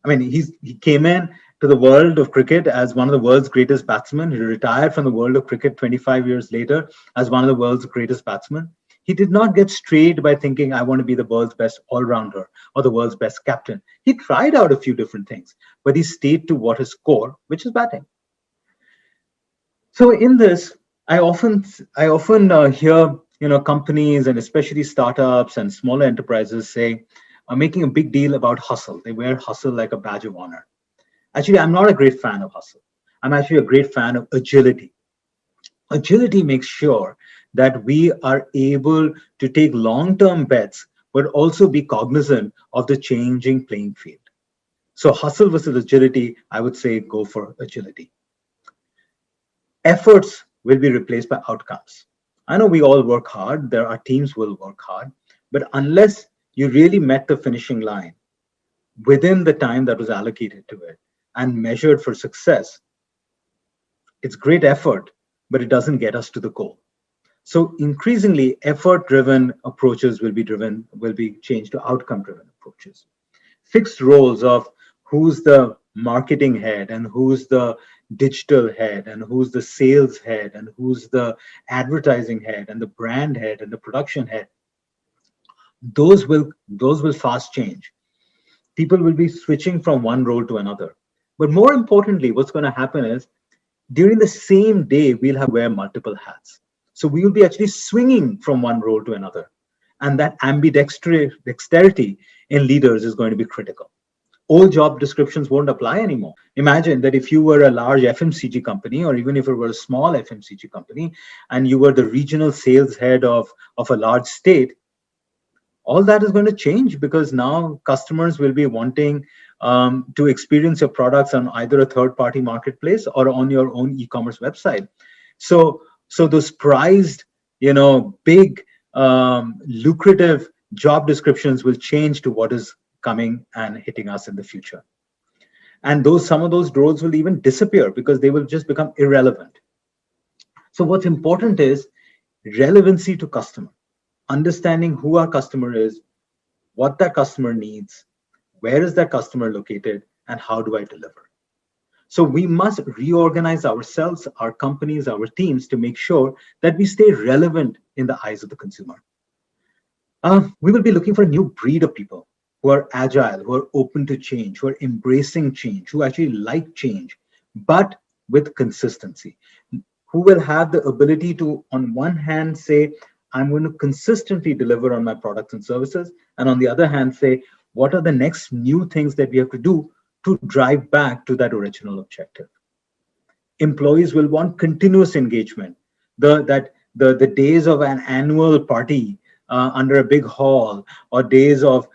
I mean, he came in to the world of cricket as one of the world's greatest batsmen. He retired from the world of cricket 25 years later as one of the world's greatest batsmen. He did not get strayed by thinking, I want to be the world's best all-rounder or the world's best captain. He tried out a few different things, but he stayed to what is core, which is batting. So in this, I often hear companies and especially startups and smaller enterprises say, are making a big deal about hustle. They wear hustle like a badge of honor. Actually, I'm not a great fan of hustle. I'm actually a great fan of agility. Agility makes sure that we are able to take long-term bets, but also be cognizant of the changing playing field. So hustle versus agility, I would say go for agility. Efforts will be replaced by outcomes. I know we all work hard. Our teams will work hard. But unless you really met the finishing line, within the time that was allocated to it and measured for success, it's great effort, but it doesn't get us to the goal. So increasingly, effort-driven approaches will be changed to outcome-driven approaches. Fixed roles of who's the marketing head and who's the digital head and who's the sales head and who's the advertising head and the brand head and the production head. Those will fast change. People will be switching from one role to another. But more importantly, what's going to happen is during the same day, we'll have wear multiple hats. So we will be actually swinging from one role to another. And that dexterity in leaders is going to be critical. Old job descriptions won't apply anymore. Imagine that if you were a large FMCG company, or even if it were a small FMCG company, and you were the regional sales head of a large state, all that is going to change because now customers will be wanting to experience your products on either a third-party marketplace or on your own e-commerce website. So those prized, big, lucrative job descriptions will change to what is coming and hitting us in the future. And some of those roles will even disappear because they will just become irrelevant. So what's important is relevancy to customer, understanding who our customer is, what that customer needs, where is that customer located, and how do I deliver? So we must reorganize ourselves, our companies, our teams to make sure that we stay relevant in the eyes of the consumer. We will be looking for a new breed of people who are agile, who are open to change, who are embracing change, who actually like change, but with consistency, who will have the ability to, on one hand, say, I'm going to consistently deliver on my products and services, and on the other hand, say, what are the next new things that we have to do to drive back to that original objective? Employees will want continuous engagement. The days of an annual party under a big hall or days of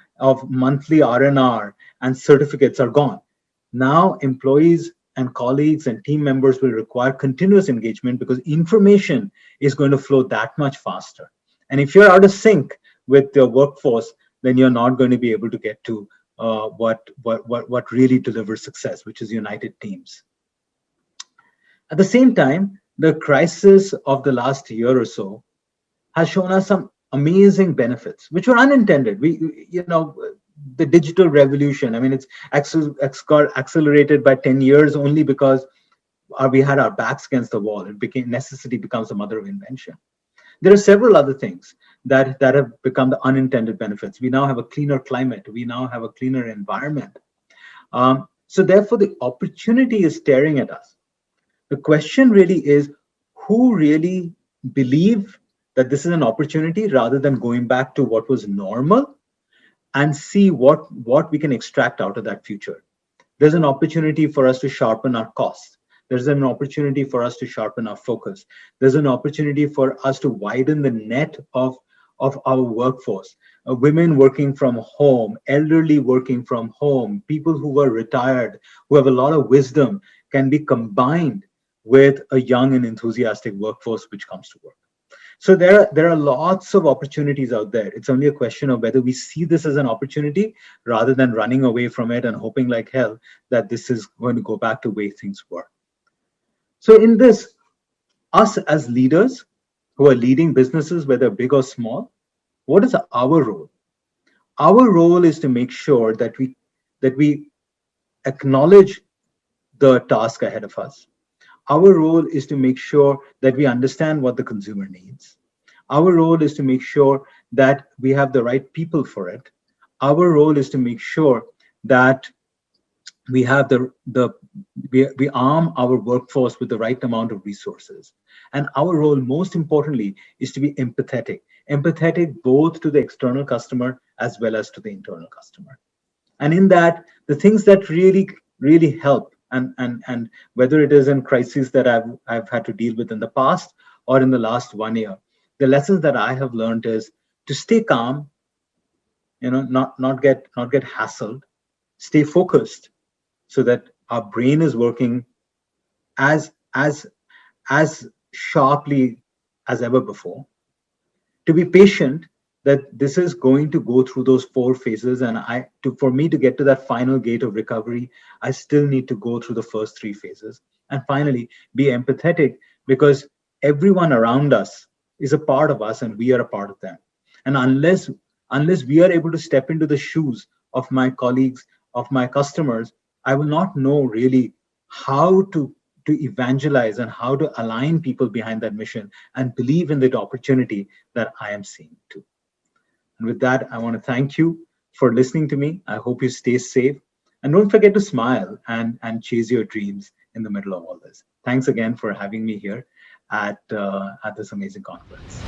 monthly R&R and certificates are gone. Now employees and colleagues and team members will require continuous engagement because information is going to flow that much faster. And if you're out of sync with your workforce, then you're not going to be able to get to what really delivers success, which is united teams. At the same time, the crisis of the last year or so has shown us some amazing benefits, which were unintended. The digital revolution, I mean, it's got accelerated by 10 years only because we had our backs against the wall. Necessity becomes the mother of invention. There are several other things that have become the unintended benefits. We now have a cleaner climate. We now have a cleaner environment. So therefore, the opportunity is staring at us. The question really is, who really believe that this is an opportunity rather than going back to what was normal and see what we can extract out of that future? There's an opportunity for us to sharpen our costs. There's an opportunity for us to sharpen our focus. There's an opportunity for us to widen the net of our workforce. Women working from home, elderly working from home, people who are retired, who have a lot of wisdom, can be combined with a young and enthusiastic workforce which comes to work. So there are lots of opportunities out there. It's only a question of whether we see this as an opportunity rather than running away from it and hoping like hell that this is going to go back to the way things were. So in this, us as leaders who are leading businesses, whether big or small, what is our role? Our role is to make sure that we acknowledge the task ahead of us. Our role is to make sure that we understand what the consumer needs. Our role is to make sure that we have the right people for it. Our role is to make sure that we have we arm our workforce with the right amount of resources. And our role, most importantly, is to be empathetic. Empathetic both to the external customer as well as to the internal customer. And in that, the things that really, really help, and whether it is in crises that I've had to deal with in the past or in the last 1 year, the lessons that I have learned is to stay calm, not get hassled, stay focused, so that our brain is working as sharply as ever before. To be patient that this is going to go through those 4 phases, and for me to get to that final gate of recovery, I still need to go through the first 3 phases. And finally, be empathetic, because everyone around us is a part of us and we are a part of them. And unless we are able to step into the shoes of my colleagues, of my customers, I will not know really how to evangelize and how to align people behind that mission and believe in that opportunity that I am seeing too. And with that, I want to thank you for listening to me. I hope you stay safe, and don't forget to smile and chase your dreams in the middle of all this. Thanks again for having me here at this amazing conference.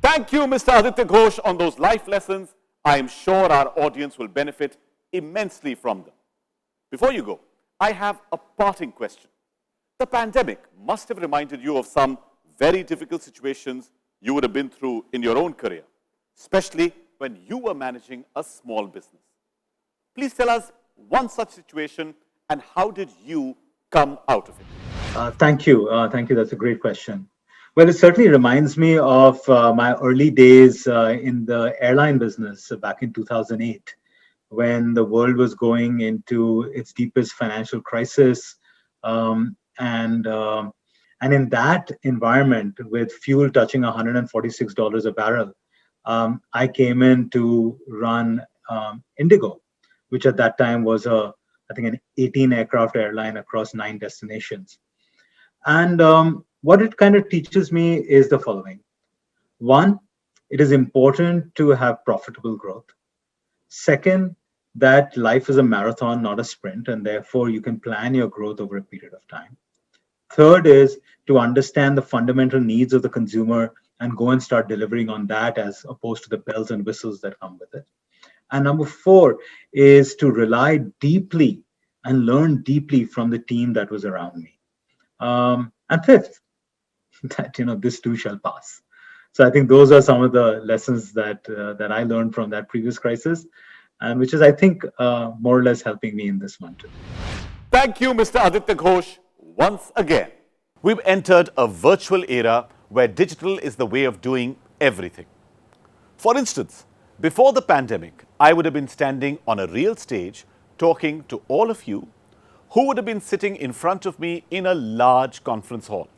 Thank you, Mr. Aditya Ghosh, on those life lessons. I am sure our audience will benefit immensely from them. Before you go, I have a parting question. The pandemic must have reminded you of some very difficult situations you would have been through in your own career, especially when you were managing a small business. Please tell us one such situation and how did you come out of it? Thank you. Thank you. That's a great question. Well, it certainly reminds me of my early days in the airline business back in 2008, when the world was going into its deepest financial crisis. And in that environment, with fuel touching $146 a barrel, I came in to run Indigo, which at that time was I think an 18 aircraft airline across 9 destinations. And what it kind of teaches me is the following. 1, it is important to have profitable growth. 2nd, that life is a marathon, not a sprint, and therefore you can plan your growth over a period of time. 3rd is to understand the fundamental needs of the consumer and go and start delivering on that, as opposed to the bells and whistles that come with it. And number 4 is to rely deeply and learn deeply from the team that was around me. And 5th, that this too shall pass. So I think those are some of the lessons that I learned from that previous crisis, and which is, I think, more or less helping me in this one too. Thank you, Mr. Aditya Ghosh. Once again, we've entered a virtual era where digital is the way of doing everything. For instance, before the pandemic, I would have been standing on a real stage talking to all of you who would have been sitting in front of me in a large conference hall.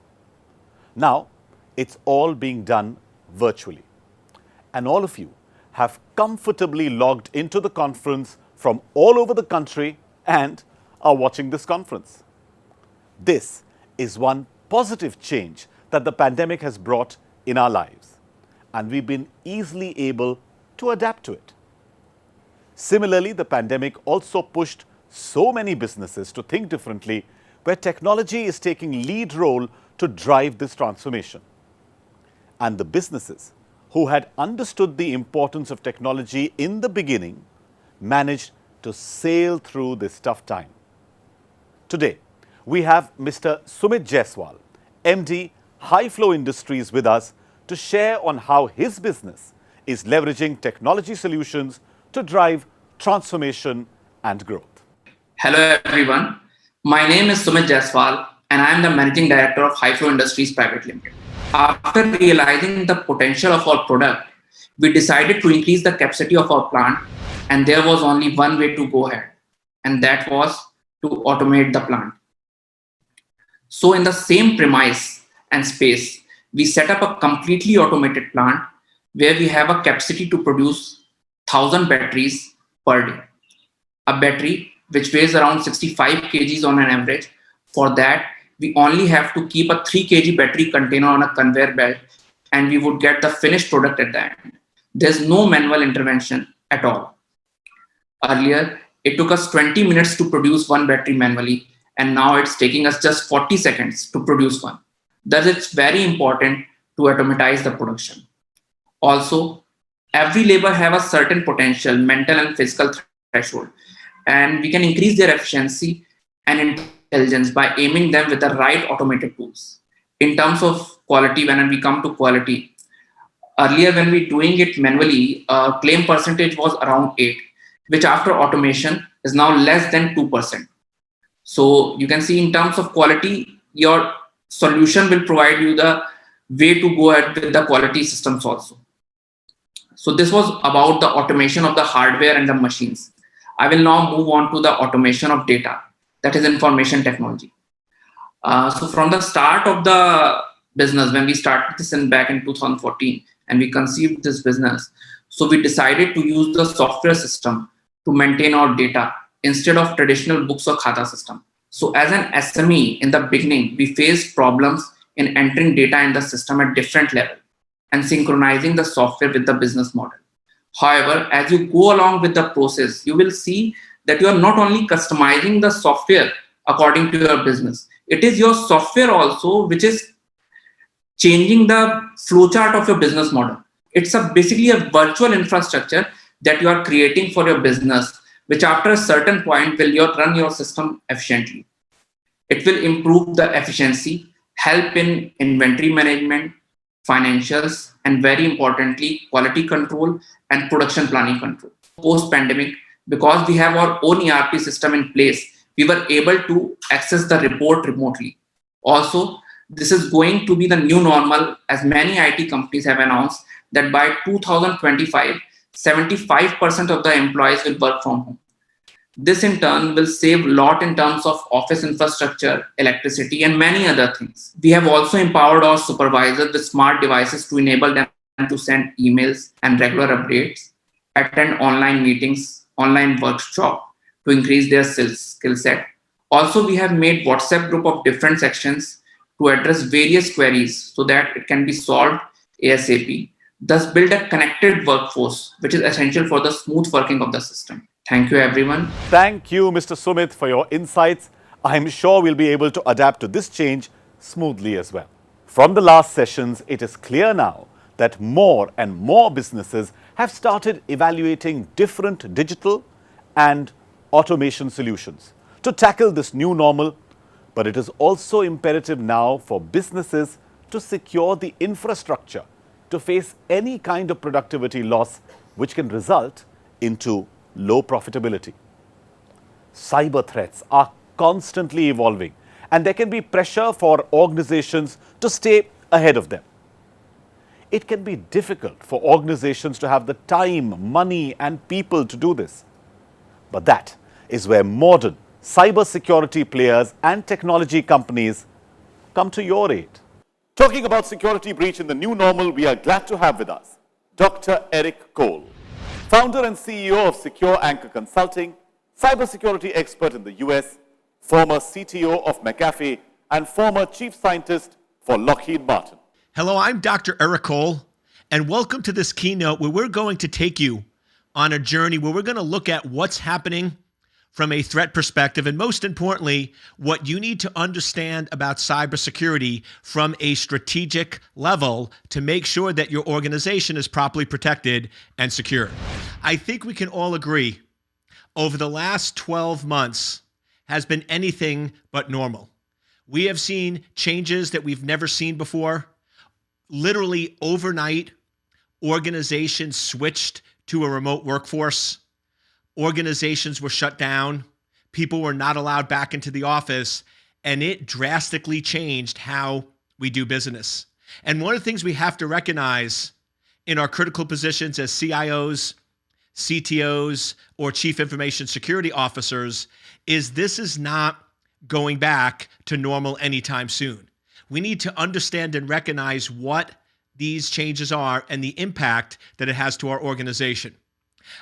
Now, it's all being done virtually. And all of you have comfortably logged into the conference from all over the country and are watching this conference. This is one positive change that the pandemic has brought in our lives, and we've been easily able to adapt to it. Similarly, the pandemic also pushed so many businesses to think differently, where technology is taking lead role to drive this transformation. And the businesses who had understood the importance of technology in the beginning managed to sail through this tough time. Today, we have Mr. Sumit Jaiswal, MD, High Flow Industries, with us to share on how his business is leveraging technology solutions to drive transformation and growth. Hello everyone, my name is Sumit Jaiswal and I am the Managing Director of High Flow Industries Private Limited. After realizing the potential of our product, we decided to increase the capacity of our plant, and there was only one way to go ahead, and that was to automate the plant. So in the same premise and space, we set up a completely automated plant where we have a capacity to produce 1,000 batteries per day. A battery which weighs around 65 kgs on an average. For that, we only have to keep a 3 kg battery container on a conveyor belt and we would get the finished product at the end. There's no manual intervention at all. Earlier, it took us 20 minutes to produce one battery manually, and now it's taking us just 40 seconds to produce one. Thus, it's very important to automatize the production. Also, every labor have a certain potential, mental and physical threshold, and we can increase their efficiency and intelligence by aiming them with the right automated tools. In terms of quality, when we come to quality, earlier when we doing it manually, claim percentage was around 8, which after automation is now less than 2%. So you can see in terms of quality, your solution will provide you the way to go ahead with the quality systems also. So this was about the automation of the hardware and the machines. I will now move on to the automation of data, that is information technology. So from the start of the business, when we started this back in 2014 and we conceived this business, so we decided to use the software system to maintain our data instead of traditional books or khata system. So as an SME in the beginning, we faced problems in entering data in the system at different level and synchronizing the software with the business model. However, as you go along with the process, you will see that you are not only customizing the software according to your business, it is your software also which is changing the flowchart of your business model. It's basically a virtual infrastructure that you are creating for your business, which after a certain point will run your system efficiently. It will improve the efficiency, help in inventory management, financials, and very importantly, quality control and production planning control. Post-pandemic, because we have our own ERP system in place, we were able to access the report remotely. Also, this is going to be the new normal, as many IT companies have announced that by 2025, 75% of the employees will work from home. This in turn will save a lot in terms of office infrastructure, electricity, and many other things. We have also empowered our supervisors with smart devices to enable them to send emails and regular updates, attend online meetings, online workshop to increase their skill set. Also, we have made WhatsApp group of different sections to address various queries so that it can be solved ASAP. Thus, build a connected workforce, which is essential for the smooth working of the system. Thank you, everyone. Thank you, Mr. Sumit, for your insights. I'm sure we'll be able to adapt to this change smoothly as well. From the last sessions, it is clear now that more and more businesses have started evaluating different digital and automation solutions to tackle this new normal. But it is also imperative now for businesses to secure the infrastructure to face any kind of productivity loss which can result into low profitability. Cyber threats are constantly evolving and there can be pressure for organizations to stay ahead of them. It can be difficult for organizations to have the time, money and people to do this. But that is where modern cybersecurity players and technology companies come to your aid. Talking about security breach in the new normal, we are glad to have with us Dr. Eric Cole, founder and CEO of Secure Anchor Consulting, cybersecurity expert in the US, former CTO of McAfee, and former chief scientist for Lockheed Martin. Hello, I'm Dr. Eric Cole, and welcome to this keynote where we're going to take you on a journey where we're going to look at what's happening from a threat perspective, and most importantly, what you need to understand about cybersecurity from a strategic level to make sure that your organization is properly protected and secure. I think we can all agree over the last 12 months has been anything but normal. We have seen changes that we've never seen before. Literally overnight, organizations switched to a remote workforce. Organizations were shut down. People were not allowed back into the office, and it drastically changed how we do business. And one of the things we have to recognize in our critical positions as CIOs, CTOs, or Chief Information Security Officers is this is not going back to normal anytime soon. We need to understand and recognize what these changes are and the impact that it has to our organization.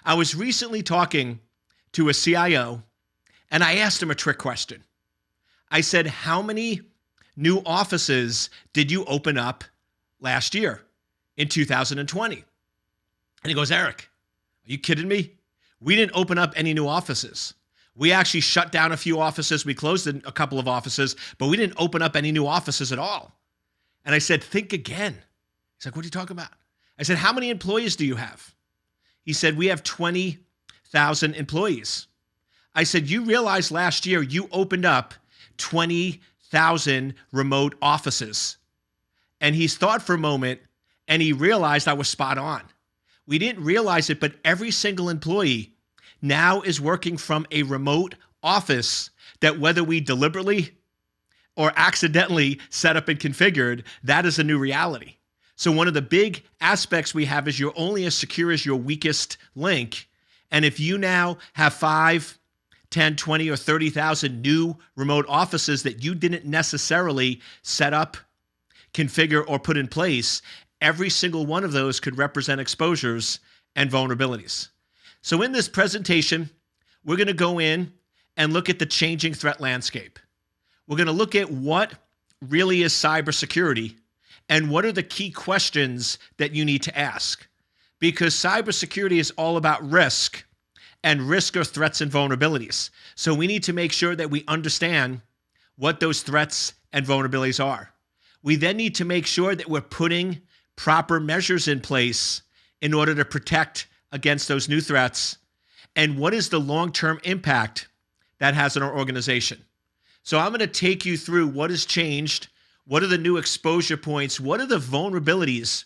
I was recently talking to a CIO, and I asked him a trick question. I said, how many new offices did you open up last year in 2020? And he goes, Eric, are you kidding me? We didn't open up any new offices. We actually shut down a few offices. We closed a couple of offices, but we didn't open up any new offices at all. And I said, think again. He's like, what are you talking about? I said, how many employees do you have? He said, we have 20,000 employees. I said, you realize last year you opened up 20,000 remote offices. And he's thought for a moment and he realized I was spot on. We didn't realize it, but every single employee now is working from a remote office that whether we deliberately or accidentally set up and configured, that is a new reality. So one of the big aspects we have is you're only as secure as your weakest link. And if you now have 5, 10, 20, or 30,000 new remote offices that you didn't necessarily set up, configure, or put in place, every single one of those could represent exposures and vulnerabilities. So in this presentation, we're going to go in and look at the changing threat landscape. We're going to look at what really is cybersecurity and what are the key questions that you need to ask. Because cybersecurity is all about risk, and risk are threats and vulnerabilities. So we need to make sure that we understand what those threats and vulnerabilities are. We then need to make sure that we're putting proper measures in place in order to protect against those new threats, and what is the long-term impact that has on our organization. So I'm going to take you through what has changed, what are the new exposure points, what are the vulnerabilities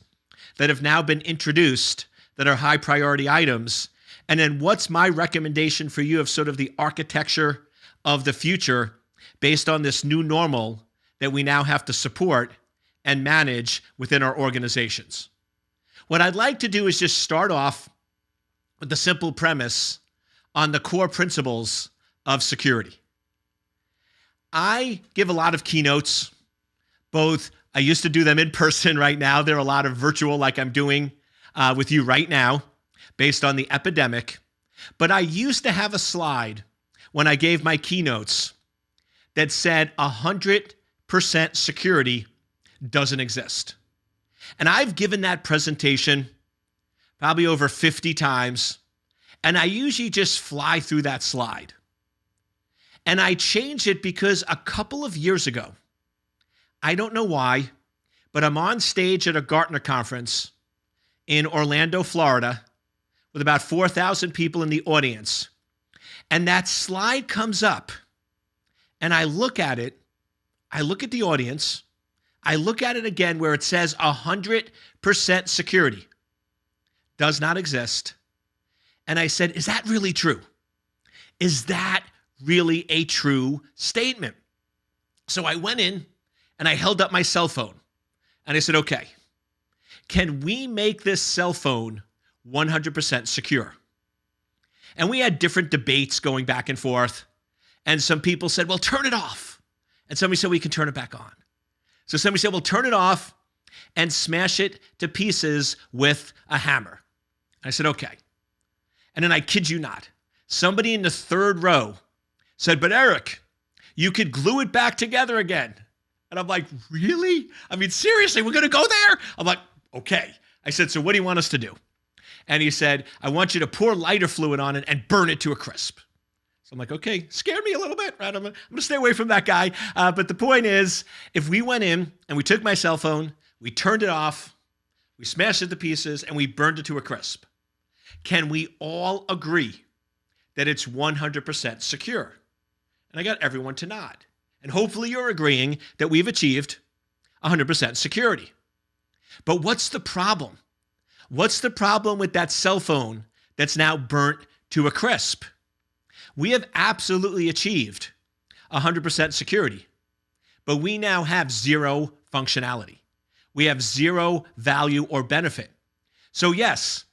that have now been introduced that are high priority items, and then what's my recommendation for you of sort of the architecture of the future based on this new normal that we now have to support and manage within our organizations. What I'd like to do is just start off with the simple premise on the core principles of security. I give a lot of keynotes, both I used to do them in person. Right now there are a lot of virtual, like I'm doing with you right now, based on the epidemic. But I used to have a slide when I gave my keynotes that said 100% security doesn't exist. And I've given that presentation probably over 50 times, and I usually just fly through that slide. And I changed it because a couple of years ago, I don't know why, but I'm on stage at a Gartner conference in Orlando, Florida, with about 4,000 people in the audience. And that slide comes up, and I look at it, I look at the audience, I look at it again where it says 100% security does not exist. And I said, is that really true? Is that really a true statement? So I went in and I held up my cell phone and I said, okay, can we make this cell phone 100% secure? And we had different debates going back and forth. And some people said, well, turn it off. And somebody said, we can turn it back on. So somebody said, well, turn it off and smash it to pieces with a hammer. I said, okay. And then I kid you not, somebody in the third row said, but Eric, you could glue it back together again. And I'm like, really? I mean, seriously, we're going to go there? I'm like, okay. I said, so what do you want us to do? And he said, I want you to pour lighter fluid on it and burn it to a crisp. So I'm like, okay, scared me a little bit, right? I'm going to stay away from that guy. But the point is, if we went in and we took my cell phone, we turned it off, we smashed it to pieces, and we burned it to a crisp, can we all agree that it's 100% secure? And I got everyone to nod. And hopefully you're agreeing that we've achieved 100% security. But what's the problem? What's the problem with that cell phone that's now burnt to a crisp? We have absolutely achieved 100% security, but we now have zero functionality. We have zero value or benefit. So yes,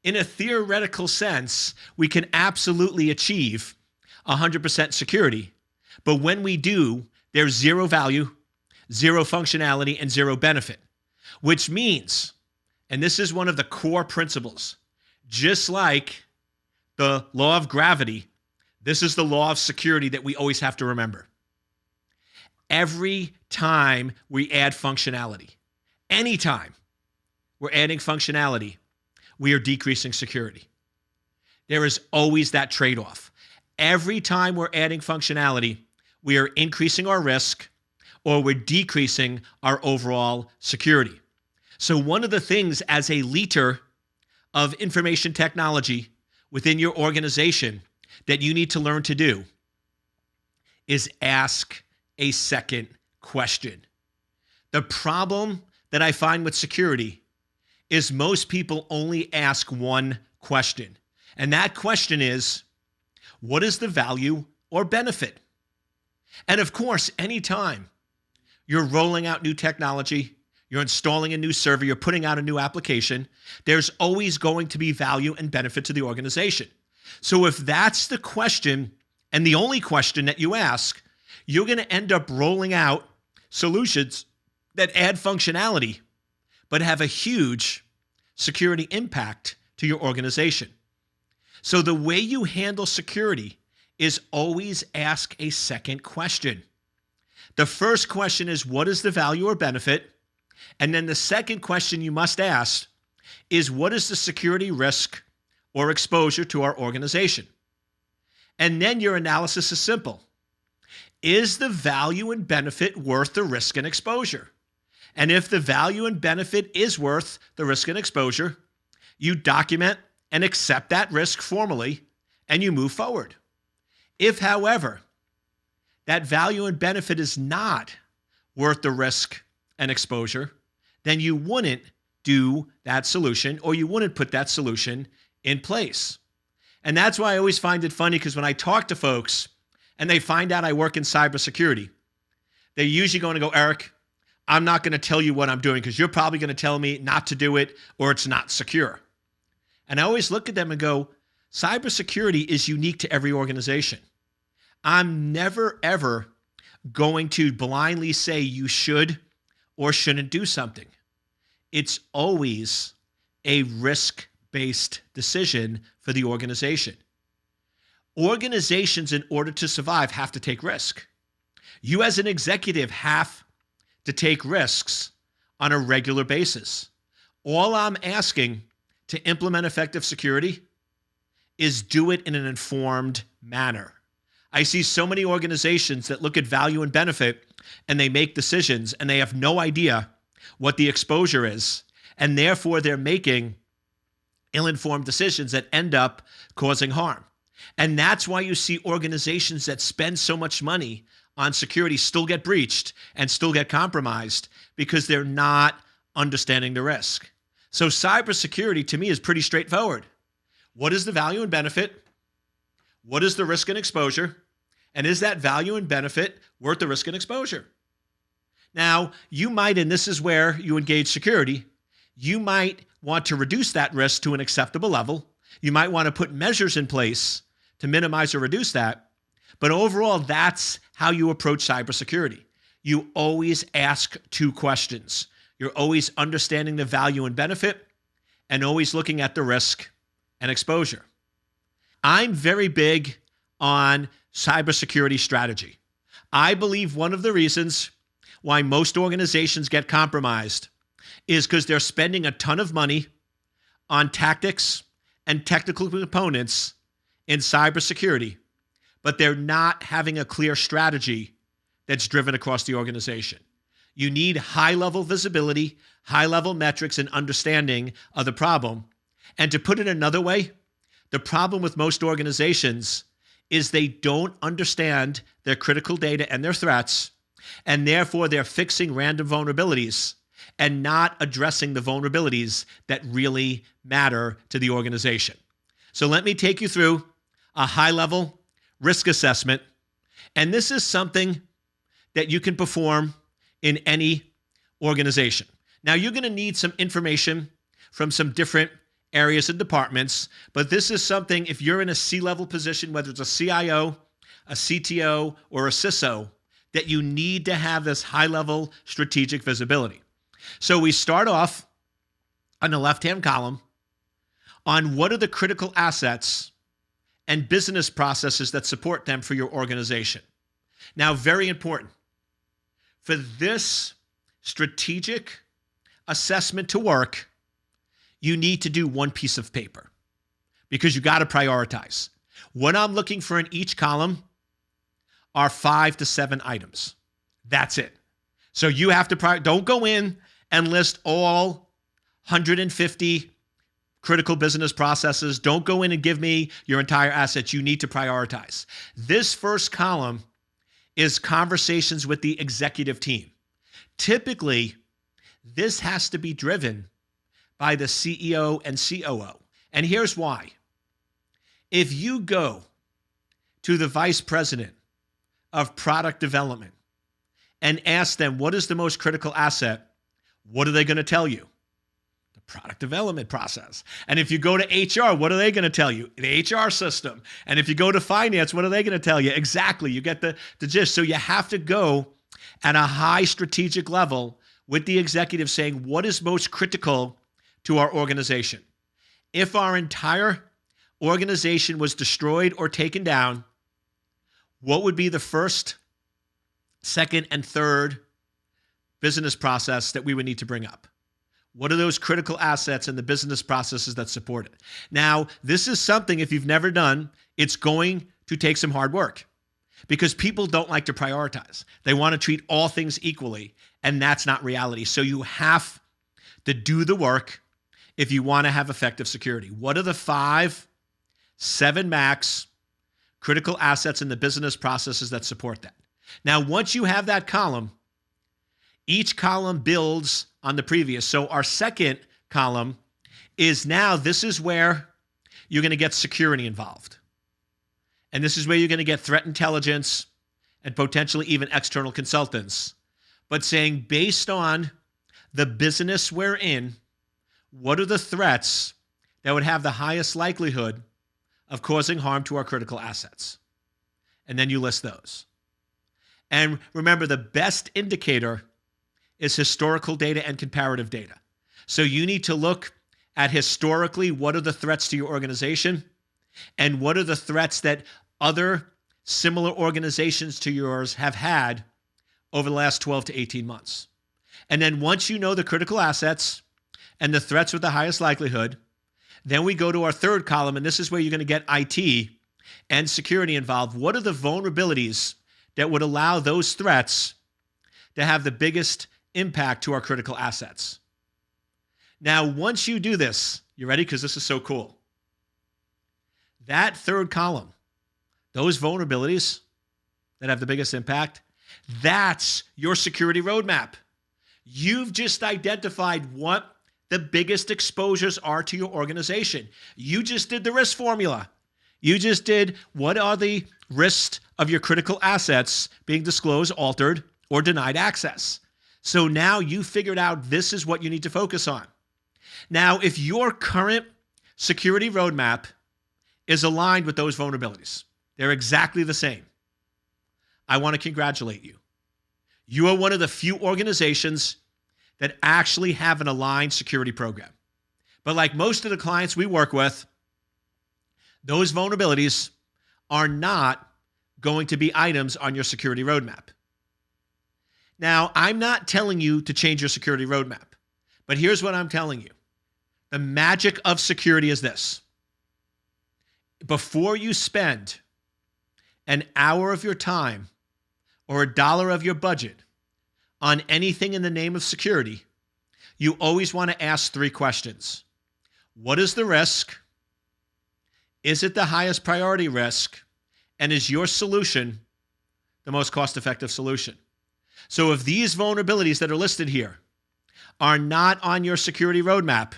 in a theoretical sense, we can absolutely achieve 100% security, but when we do, there's zero value, zero functionality, and zero benefit, which means, and this is one of the core principles, just like the law of gravity, this is the law of security that we always have to remember. Every time we add functionality, anytime we're adding functionality, we are decreasing security. There is always that trade-off. Every time we're adding functionality, we are increasing our risk or we're decreasing our overall security. So one of the things as a leader of information technology within your organization that you need to learn to do is ask a second question. The problem that I find with security is most people only ask one question. And that question is, what is the value or benefit? And of course, anytime you're rolling out new technology, you're installing a new server, you're putting out a new application, there's always going to be value and benefit to the organization. So if that's the question and the only question that you ask, you're going to end up rolling out solutions that add functionality but have a huge security impact to your organization. So the way you handle security is always ask a second question. The first question is, what is the value or benefit? And then the second question you must ask is, what is the security risk or exposure to our organization? And then your analysis is simple. Is the value and benefit worth the risk and exposure? And if the value and benefit is worth the risk and exposure, you document and accept that risk formally, and you move forward. If, however, that value and benefit is not worth the risk and exposure, then you wouldn't do that solution, or you wouldn't put that solution in place. And that's why I always find it funny, because when I talk to folks and they find out I work in cybersecurity, they're usually going to go, Eric, I'm not going to tell you what I'm doing because you're probably going to tell me not to do it or it's not secure. And I always look at them and go, cybersecurity is unique to every organization. I'm never, ever going to blindly say you should or shouldn't do something. It's always a risk-based decision for the organization. Organizations, in order to survive, have to take risk. You as an executive have to take risks on a regular basis. All I'm asking to implement effective security is do it in an informed manner. I see so many organizations that look at value and benefit and they make decisions and they have no idea what the exposure is, and therefore they're making ill-informed decisions that end up causing harm. And that's why you see organizations that spend so much money on security still get breached and still get compromised because they're not understanding the risk. So cybersecurity to me is pretty straightforward. What is the value and benefit? What is the risk and exposure? And is that value and benefit worth the risk and exposure? Now, you might, and this is where you engage security, you might want to reduce that risk to an acceptable level. You might want to put measures in place to minimize or reduce that. But overall, that's how you approach cybersecurity. You always ask two questions. You're always understanding the value and benefit and always looking at the risk and exposure. I'm very big on cybersecurity strategy. I believe one of the reasons why most organizations get compromised is because they're spending a ton of money on tactics and technical components in cybersecurity, but they're not having a clear strategy that's driven across the organization. You need high-level visibility, high-level metrics, and understanding of the problem. And to put it another way, the problem with most organizations is they don't understand their critical data and their threats, and therefore they're fixing random vulnerabilities and not addressing the vulnerabilities that really matter to the organization. So let me take you through a high-level risk assessment, and this is something that you can perform in any organization. Now, you're going to need some information from some different areas and departments, but this is something, if you're in a C-level position, whether it's a CIO, a CTO, or a CISO, that you need to have this high-level strategic visibility. So we start off on the left-hand column on what are the critical assets and business processes that support them for your organization. Now, very important. For this strategic assessment to work, you need to do one piece of paper because you got to prioritize. What I'm looking for in each column are 5 to 7 items. That's it. So you have to, don't go in and list all 150 critical business processes. Don't go in and give me your entire assets. You need to prioritize. This first column is conversations with the executive team. Typically, this has to be driven by the CEO and COO. And here's why. If you go to the vice president of product development and ask them, what is the most critical asset? what are they going to tell you? The product development process. And if you go to HR, what are they going to tell you? The HR system. And if you go to finance, what are they going to tell you? Exactly. You get the gist. So you have to go at a high strategic level with the executive saying, what is most critical to our organization? If our entire organization was destroyed or taken down, what would be the first, second, and third business process that we would need to bring up? What are those critical assets and the business processes that support it? Now, this is something, if you've never done, it's going to take some hard work because people don't like to prioritize. They want to treat all things equally, and that's not reality. So you have to do the work if you want to have effective security. What are the 5, 7 max critical assets in the business processes that support that? Now, once you have that column, each column builds on the previous. So our second column is now, this is where you're going to get security involved. And this is where you're going to get threat intelligence and potentially even external consultants. But saying, based on the business we're in, what are the threats that would have the highest likelihood of causing harm to our critical assets? And then you list those. And remember, the best indicator is historical data and comparative data. So you need to look at historically, what are the threats to your organization and what are the threats that other similar organizations to yours have had over the last 12 to 18 months. And then once you know the critical assets and the threats with the highest likelihood, then we go to our third column, and this is where you're going to get IT and security involved. What are the vulnerabilities that would allow those threats to have the biggest impact to our critical assets? Now, once you do this, you ready? Because this is so cool. That third column, those vulnerabilities that have the biggest impact, that's your security roadmap. You've just identified what the biggest exposures are to your organization. You just did the risk formula. You just did what are the risks of your critical assets being disclosed, altered, or denied access. So now you figured out this is what you need to focus on. Now, if your current security roadmap is aligned with those vulnerabilities, they're exactly the same, I want to congratulate you. You are one of the few organizations that actually have an aligned security program. But like most of the clients we work with, those vulnerabilities are not going to be items on your security roadmap. Now, I'm not telling you to change your security roadmap, but here's what I'm telling you. The magic of security is this. Before you spend an hour of your time or $1 of your budget on anything in the name of security, you always want to ask 3 questions. What is the risk? Is it the highest priority risk? And is your solution the most cost-effective solution? So if these vulnerabilities that are listed here are not on your security roadmap,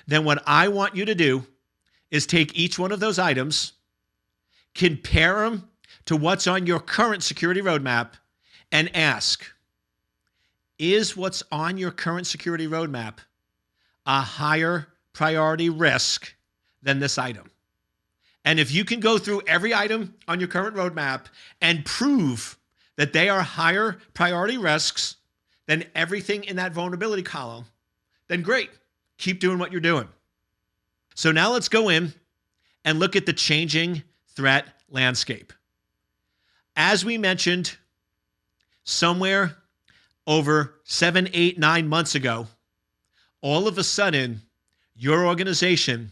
then what I want you to do is take each one of those items, compare them to what's on your current security roadmap, and ask, is what's on your current security roadmap a higher priority risk than this item? And if you can go through every item on your current roadmap and prove that they are higher priority risks than everything in that vulnerability column, then great. Keep doing what you're doing. So now let's go in and look at the changing threat landscape. As we mentioned, somewhere over 7, 8, 9 months ago, all of a sudden, your organization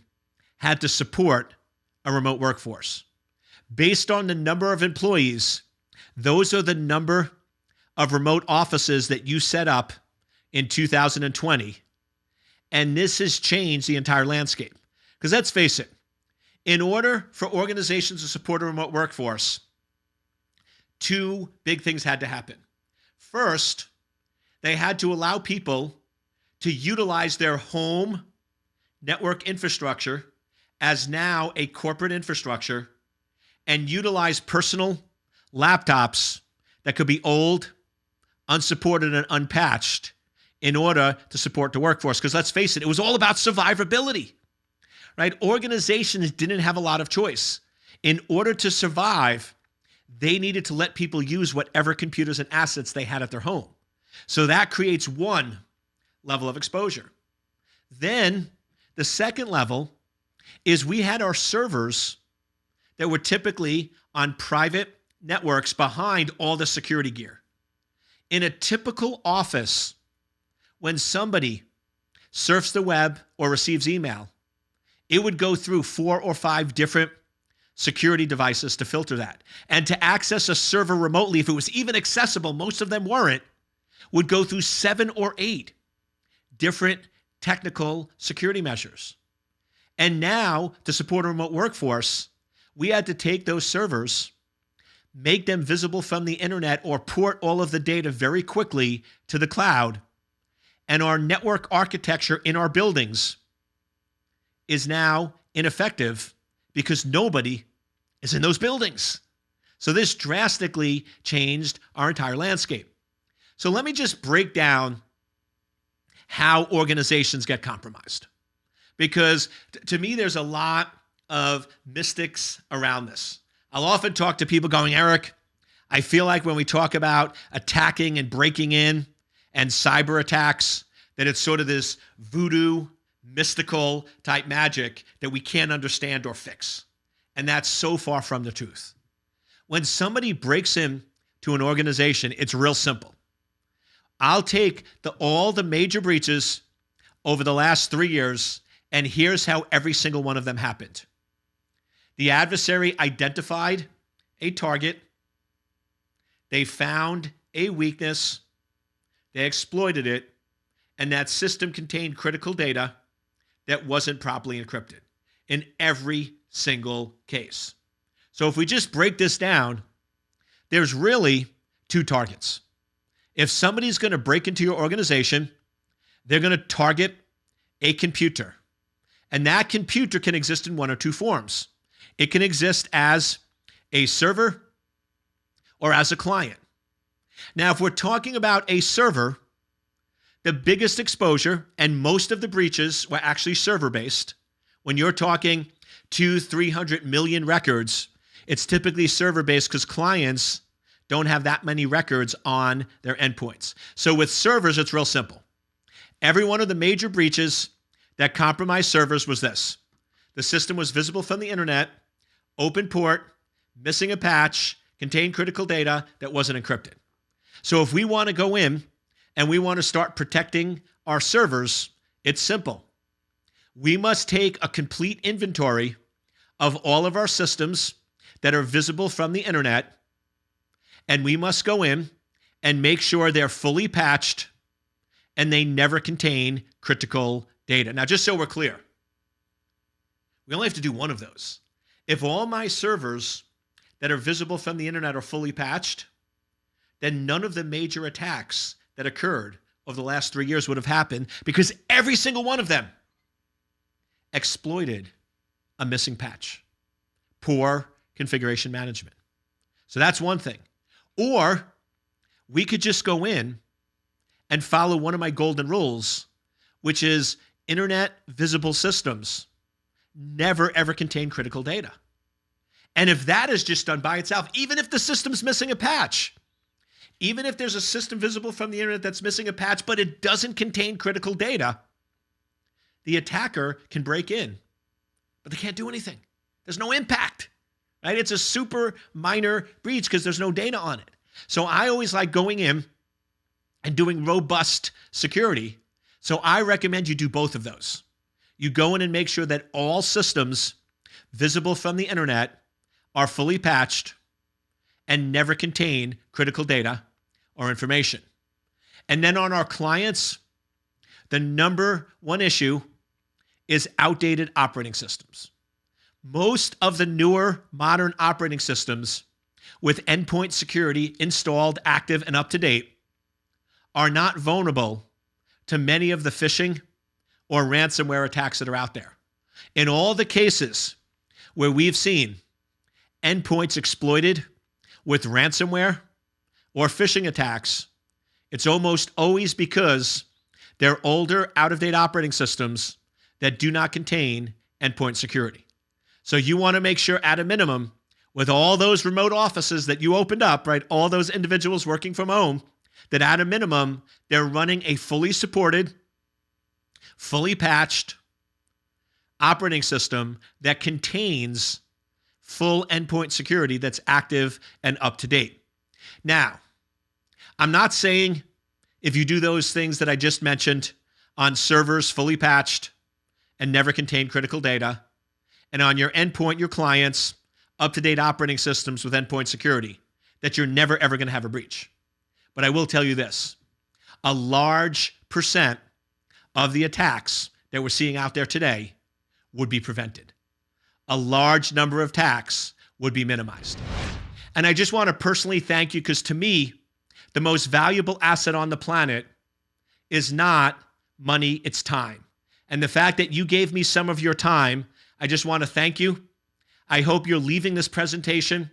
had to support a remote workforce. Based on the number of employees, those are the number of remote offices that you set up in 2020. And this has changed the entire landscape. Because let's face it, in order for organizations to support a remote workforce, 2 big things had to happen. First, they had to allow people to utilize their home network infrastructure as now a corporate infrastructure and utilize personal laptops that could be old, unsupported, and unpatched in order to support the workforce. Because let's face it, it was all about survivability, right? Organizations didn't have a lot of choice. In order to survive, they needed to let people use whatever computers and assets they had at their home. So that creates one level of exposure. Then the second level is we had our servers that were typically on private networks behind all the security gear. In a typical office, when somebody surfs the web or receives email, it would go through 4 or 5 different security devices to filter that. And to access a server remotely, if it was even accessible, most of them weren't, would go through 7 or 8 different technical security measures. And now, to support a remote workforce, we had to take those servers, make them visible from the internet, or port all of the data very quickly to the cloud. And our network architecture in our buildings is now ineffective because nobody is in those buildings. So this drastically changed our entire landscape. So let me just break down how organizations get compromised. Because to me, there's a lot of mystics around this. I'll often talk to people going, Eric, I feel like when we talk about attacking and breaking in and cyber attacks, that it's sort of this voodoo, mystical type magic that we can't understand or fix. And that's so far from the truth. When somebody breaks in to an organization, it's real simple. I'll take all the major breaches over the last 3 years, and here's how every single one of them happened. The adversary identified a target. They found a weakness. They exploited it. And that system contained critical data that wasn't properly encrypted in every single case. So if we just break this down, there's really 2 targets. If somebody's going to break into your organization, they're going to target a computer. And that computer can exist in 1 or 2 forms. It can exist as a server or as a client. Now, if we're talking about a server, the biggest exposure and most of the breaches were actually server-based. When you're talking 200-300 million records, it's typically server-based because clients don't have that many records on their endpoints. So with servers, it's real simple. Every one of the major breaches that compromised servers was this. The system was visible from the internet, open port, missing a patch, contained critical data that wasn't encrypted. So if we want to go in and we want to start protecting our servers, it's simple. We must take a complete inventory of all of our systems that are visible from the internet, and we must go in and make sure they're fully patched and they never contain critical data. Now, just so we're clear, we only have to do one of those. If all my servers that are visible from the internet are fully patched, then none of the major attacks that occurred over the last 3 years would have happened because every single one of them exploited a missing patch, poor configuration management. So that's one thing. Or we could just go in and follow one of my golden rules, which is internet visible systems never ever contain critical data. And if that is just done by itself, even if the system's missing a patch, even if there's a system visible from the internet that's missing a patch, but it doesn't contain critical data, the attacker can break in, but they can't do anything. There's no impact, right? It's a super minor breach because there's no data on it. So I always like going in and doing robust security. So I recommend you do both of those. You go in and make sure that all systems visible from the internet are fully patched and never contain critical data or information. And then on our clients, the number one issue is outdated operating systems. Most of the newer modern operating systems with endpoint security installed, active, and up to date are not vulnerable to many of the phishing or ransomware attacks that are out there. In all the cases where we've seen endpoints exploited with ransomware or phishing attacks, it's almost always because They're older, out-of-date operating systems that do not contain endpoint security. So you want to make sure at a minimum, with all those remote offices that you opened up, right, all those individuals working from home, that at a minimum, they're running a fully supported, fully patched operating system that contains full endpoint security that's active and up to date. Now, I'm not saying if you do those things that I just mentioned on servers fully patched and never contain critical data, and on your endpoint, your clients, up-to-date operating systems with endpoint security, that you're never ever going to have a breach. But I will tell you this, a large percent of the attacks that we're seeing out there today would be prevented. A large number of attacks would be minimized. And I just want to personally thank you, because to me, the most valuable asset on the planet is not money, it's time. And the fact that you gave me some of your time, I just want to thank you. I hope you're leaving this presentation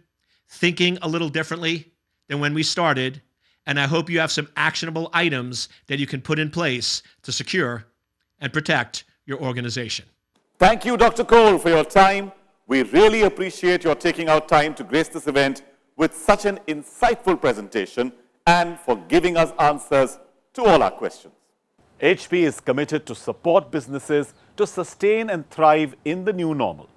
thinking a little differently than when we started. And I hope you have some actionable items that you can put in place to secure and protect your organization. Thank you, Dr. Cole, for your time. We really appreciate your taking out time to grace this event with such an insightful presentation and for giving us answers to all our questions. HP is committed to support businesses to sustain and thrive in the new normal.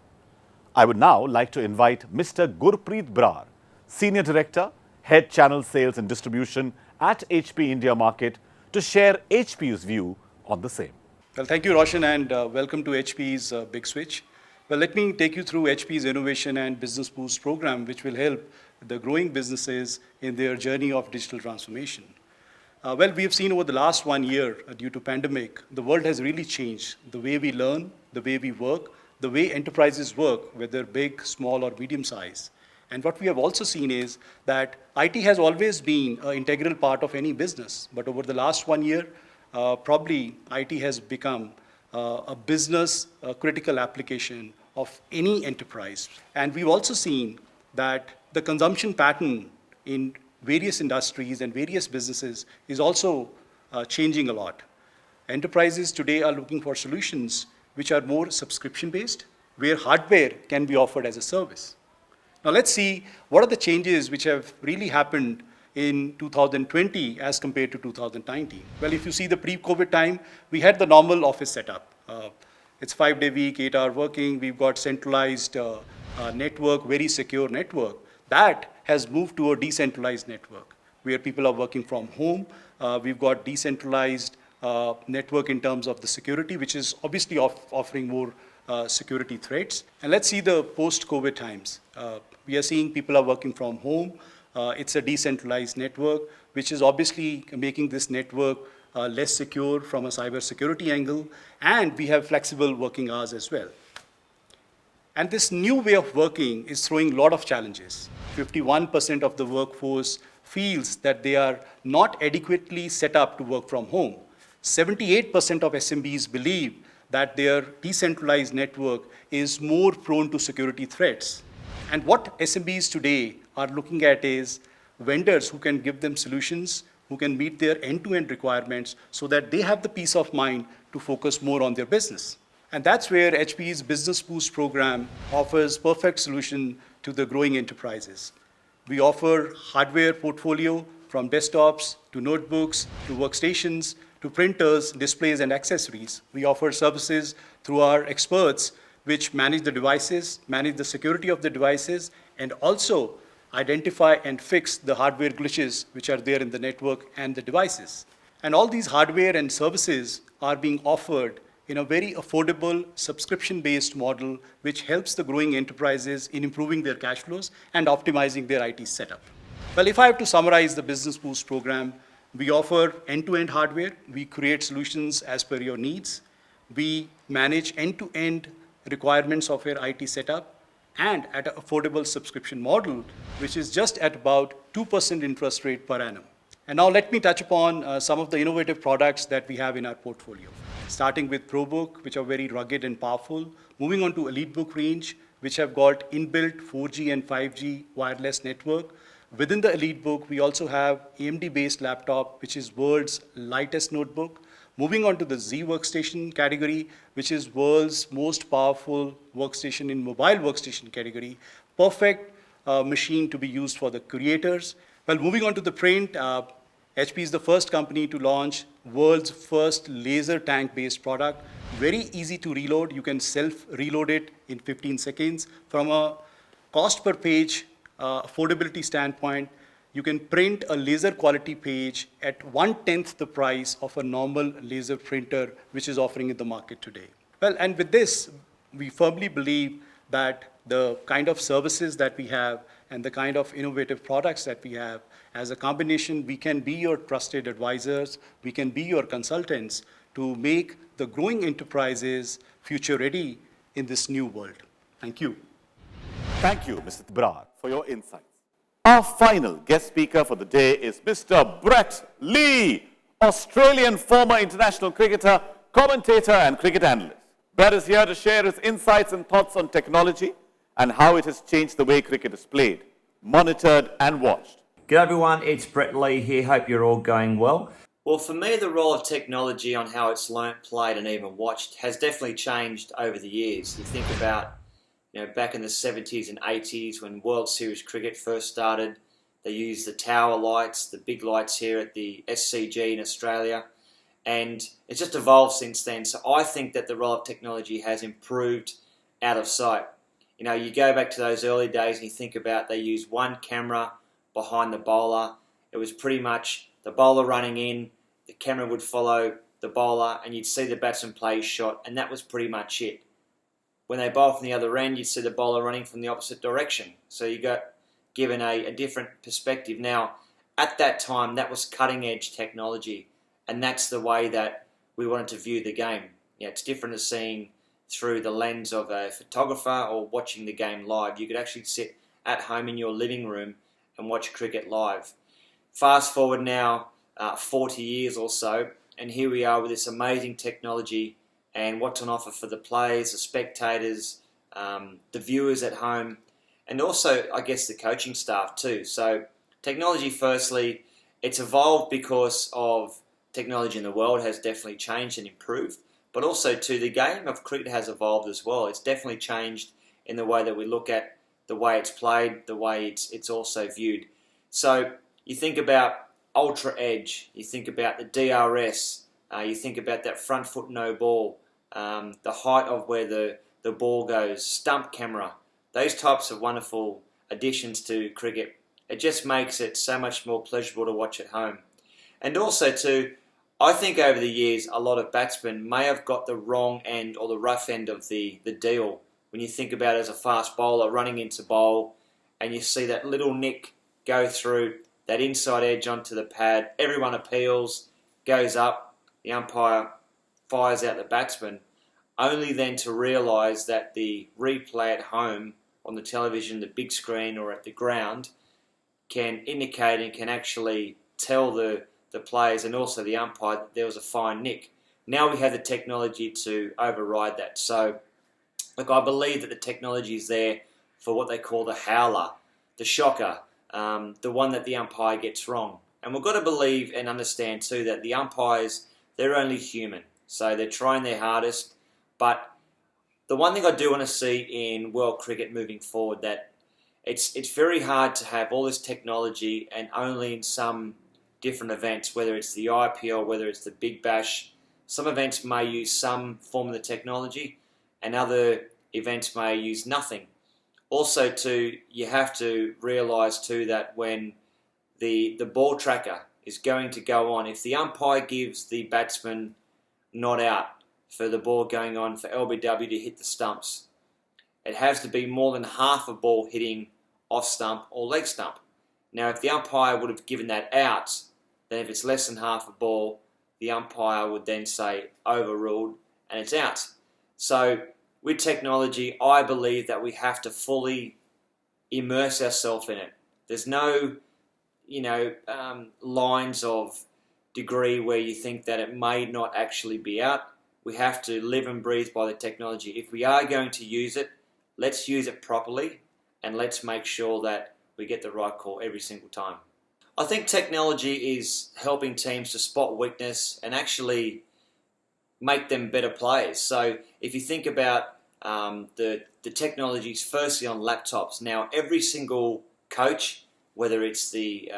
I would now like to invite Mr. Gurpreet Brar, Senior Director, Head Channel Sales and Distribution at HP India Market, to share HP's view on the same. Well, thank you, Roshan, and welcome to HP's Big Switch. Well, let me take you through HP's Innovation and Business Boost program, which will help the growing businesses in their journey of digital transformation. Well, we have seen over the last 1 year, due to pandemic, the world has really changed. The way we learn, the way we work, the way enterprises work, whether big, small, or medium size. And what we have also seen is that IT has always been an integral part of any business. But over the last 1 year, probably IT has become a business critical application of any enterprise. And we've also seen that the consumption pattern in various industries and various businesses is also changing a lot. Enterprises today are looking for solutions which are more subscription-based, where hardware can be offered as a service. Now let's see what are the changes which have really happened in 2020 as compared to 2019. Well, if you see the pre-COVID time, we had the normal office setup. It's 5-day week, 8-hour working. We've got centralized network, very secure network. That has moved to a decentralized network where people are working from home. We've got decentralized network in terms of the security, which is obviously offering more security threats. And let's see the post-COVID times. We are seeing people are working from home. It's a decentralized network, which is obviously making this network less secure from a cyber security angle. And we have flexible working hours as well. And this new way of working is throwing a lot of challenges. 51% of the workforce feels that they are not adequately set up to work from home. 78% of SMBs believe that their decentralized network is more prone to security threats. And what SMBs today are looking at is vendors who can give them solutions, who can meet their end-to-end requirements so that they have the peace of mind to focus more on their business. And that's where HP's Business Boost program offers perfect solution to the growing enterprises. We offer hardware portfolio from desktops to notebooks to workstations to printers, displays, and accessories. We offer services through our experts which manage the devices, manage the security of the devices, and also identify and fix the hardware glitches which are there in the network and the devices. And all these hardware and services are being offered in a very affordable subscription-based model which helps the growing enterprises in improving their cash flows and optimizing their IT setup. Well, if I have to summarize the Business Boost program, we offer end-to-end hardware. We create solutions as per your needs. We manage end-to-end requirements of your IT setup and at an affordable subscription model, which is just at about 2% interest rate per annum. And now let me touch upon some of the innovative products that we have in our portfolio. Starting with ProBook, which are very rugged and powerful. Moving on to EliteBook range, which have got inbuilt 4G and 5G wireless network. Within the EliteBook, we also have AMD-based laptop, which is world's lightest notebook. Moving on to the Z workstation category, which is world's most powerful workstation in mobile workstation category, perfect machine to be used for the creators. Well, moving on to the print, HP is the first company to launch world's first laser tank-based product. Very easy to reload. You can self-reload it in 15 seconds. From a cost per page affordability standpoint, you can print a laser quality page at 1/10 the price of a normal laser printer, which is offering in the market today. Well, and with this, we firmly believe that the kind of services that we have and the kind of innovative products that we have, as a combination, we can be your trusted advisors, we can be your consultants to make the growing enterprises future ready in this new world. Thank you. Thank you, Mr. Brar, for your insights. Our final guest speaker for the day is Mr. Brett Lee, Australian former international cricketer, commentator, and cricket analyst. Brett is here to share his insights and thoughts on technology and how it has changed the way cricket is played, monitored, and watched. Good everyone, it's Brett Lee here. Hope you're all going well. Well, for me, the role of technology on how it's learnt, played, and even watched has definitely changed over the years. You think about, back in the 70s and 80s when World Series cricket first started, they used the tower lights, the big lights here at the SCG in Australia, and it's just evolved since then. So I think that the role of technology has improved out of sight. You go back to those early days and you think about they used one camera behind the bowler. It was pretty much the bowler running in, the camera would follow the bowler, and you'd see the batsman play his shot, and that was pretty much it. When they bowl from the other end, you'd see the bowler running from the opposite direction. So you got given a different perspective. Now, at that time, that was cutting-edge technology, and that's the way that we wanted to view the game. It's different to seeing through the lens of a photographer or watching the game live. You could actually sit at home in your living room and watch cricket live. Fast forward now 40 years or so, and here we are with this amazing technology and what's on offer for the players, the spectators, the viewers at home, and also, I guess, the coaching staff too. So technology, firstly, it's evolved because of technology in the world has definitely changed and improved, but also too, the game of cricket has evolved as well. It's definitely changed in the way that we look at the way it's played, the way it's also viewed. So you think about ultra edge, you think about the DRS, you think about that front foot no ball, the height of where the ball goes, stump camera, those types of wonderful additions to cricket. It just makes it so much more pleasurable to watch at home. And also too, I think over the years a lot of batsmen may have got the wrong end or the rough end of the deal. When you think about it as a fast bowler running into bowl and you see that little nick go through that inside edge onto the pad, everyone appeals, goes up, the umpire fires out the batsman, only then to realise that the replay at home on the television, the big screen or at the ground can indicate and can actually tell the players and also the umpire that there was a fine nick. Now we have the technology to override that. So, look, I believe that the technology is there for what they call the howler, the shocker, the one that the umpire gets wrong. And we've got to believe and understand too that the umpires, they're only human. So they're trying their hardest. But the one thing I do want to see in world cricket moving forward, that it's very hard to have all this technology and only in some different events, whether it's the IPL, whether it's the Big Bash. Some events may use some form of the technology and other events may use nothing. Also too, you have to realise too that when the ball tracker is going to go on, if the umpire gives the batsman not out for the ball going on for LBW to hit the stumps, it has to be more than half a ball hitting off stump or leg stump. Now if the umpire would have given that out, then if it's less than half a ball, the umpire would then say overruled and it's out. So with technology, I believe that we have to fully immerse ourselves in it. There's no, lines of degree where you think that it may not actually be out. We have to live and breathe by the technology. If we are going to use it, let's use it properly and let's make sure that we get the right call every single time. I think technology is helping teams to spot weakness and actually make them better players. So if you think about the technologies, firstly on laptops. Now every single coach, whether it's the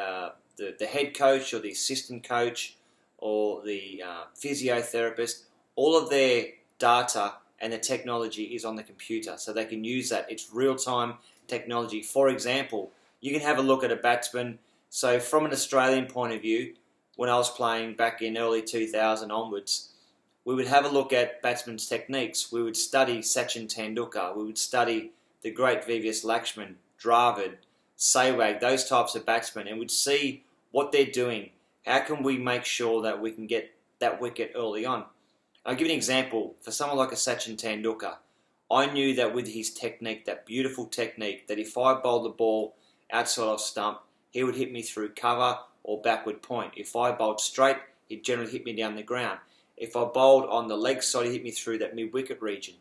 head coach or the assistant coach or the physiotherapist, all of their data and the technology is on the computer, so they can use that. It's real-time technology. For example, you can have a look at a batsman. So from an Australian point of view, when I was playing back in early 2000 onwards, we would have a look at batsmen's techniques. We would study Sachin Tendulkar. We would study the great VVS Lakshman, Dravid, Sehwag, those types of batsmen, and we'd see what they're doing. How can we make sure that we can get that wicket early on? I'll give you an example. For someone like a Sachin Tendulkar, I knew that with his technique, that beautiful technique, that if I bowled the ball outside off stump, he would hit me through cover or backward point. If I bowled straight, he'd generally hit me down the ground. If I bowled on the leg side, he'd hit me through that mid-wicket region.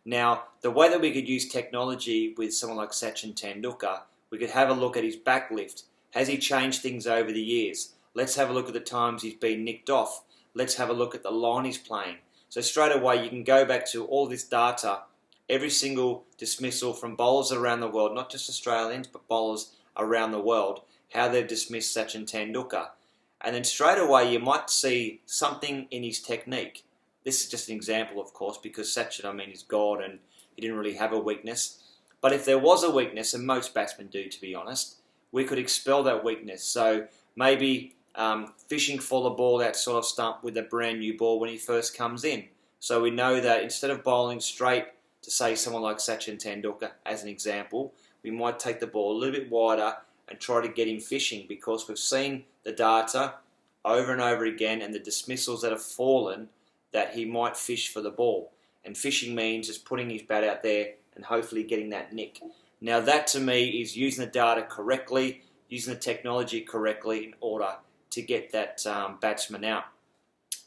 Now, the way that we could use technology with someone like Sachin Tendulkar, we could have a look at his backlift. Has he changed things over the years? Let's have a look at the times he's been nicked off. Let's have a look at the line he's playing. So straight away, you can go back to all this data, every single dismissal from bowlers around the world, not just Australians, but bowlers around the world, how they've dismissed Sachin Tendulkar. And then straight away, you might see something in his technique. This is just an example, of course, because Sachin, I mean, is God and he didn't really have a weakness. But if there was a weakness, and most batsmen do, to be honest, we could expel that weakness. So maybe fishing for the ball outside of stump with a brand new ball when he first comes in. So we know that instead of bowling straight to, say, someone like Sachin Tendulkar, as an example, we might take the ball a little bit wider and try to get him fishing, because we've seen the data over and over again and the dismissals that have fallen that he might fish for the ball. And fishing means just putting his bat out there and hopefully getting that nick. Now that to me is using the data correctly, using the technology correctly in order to get that batsman out.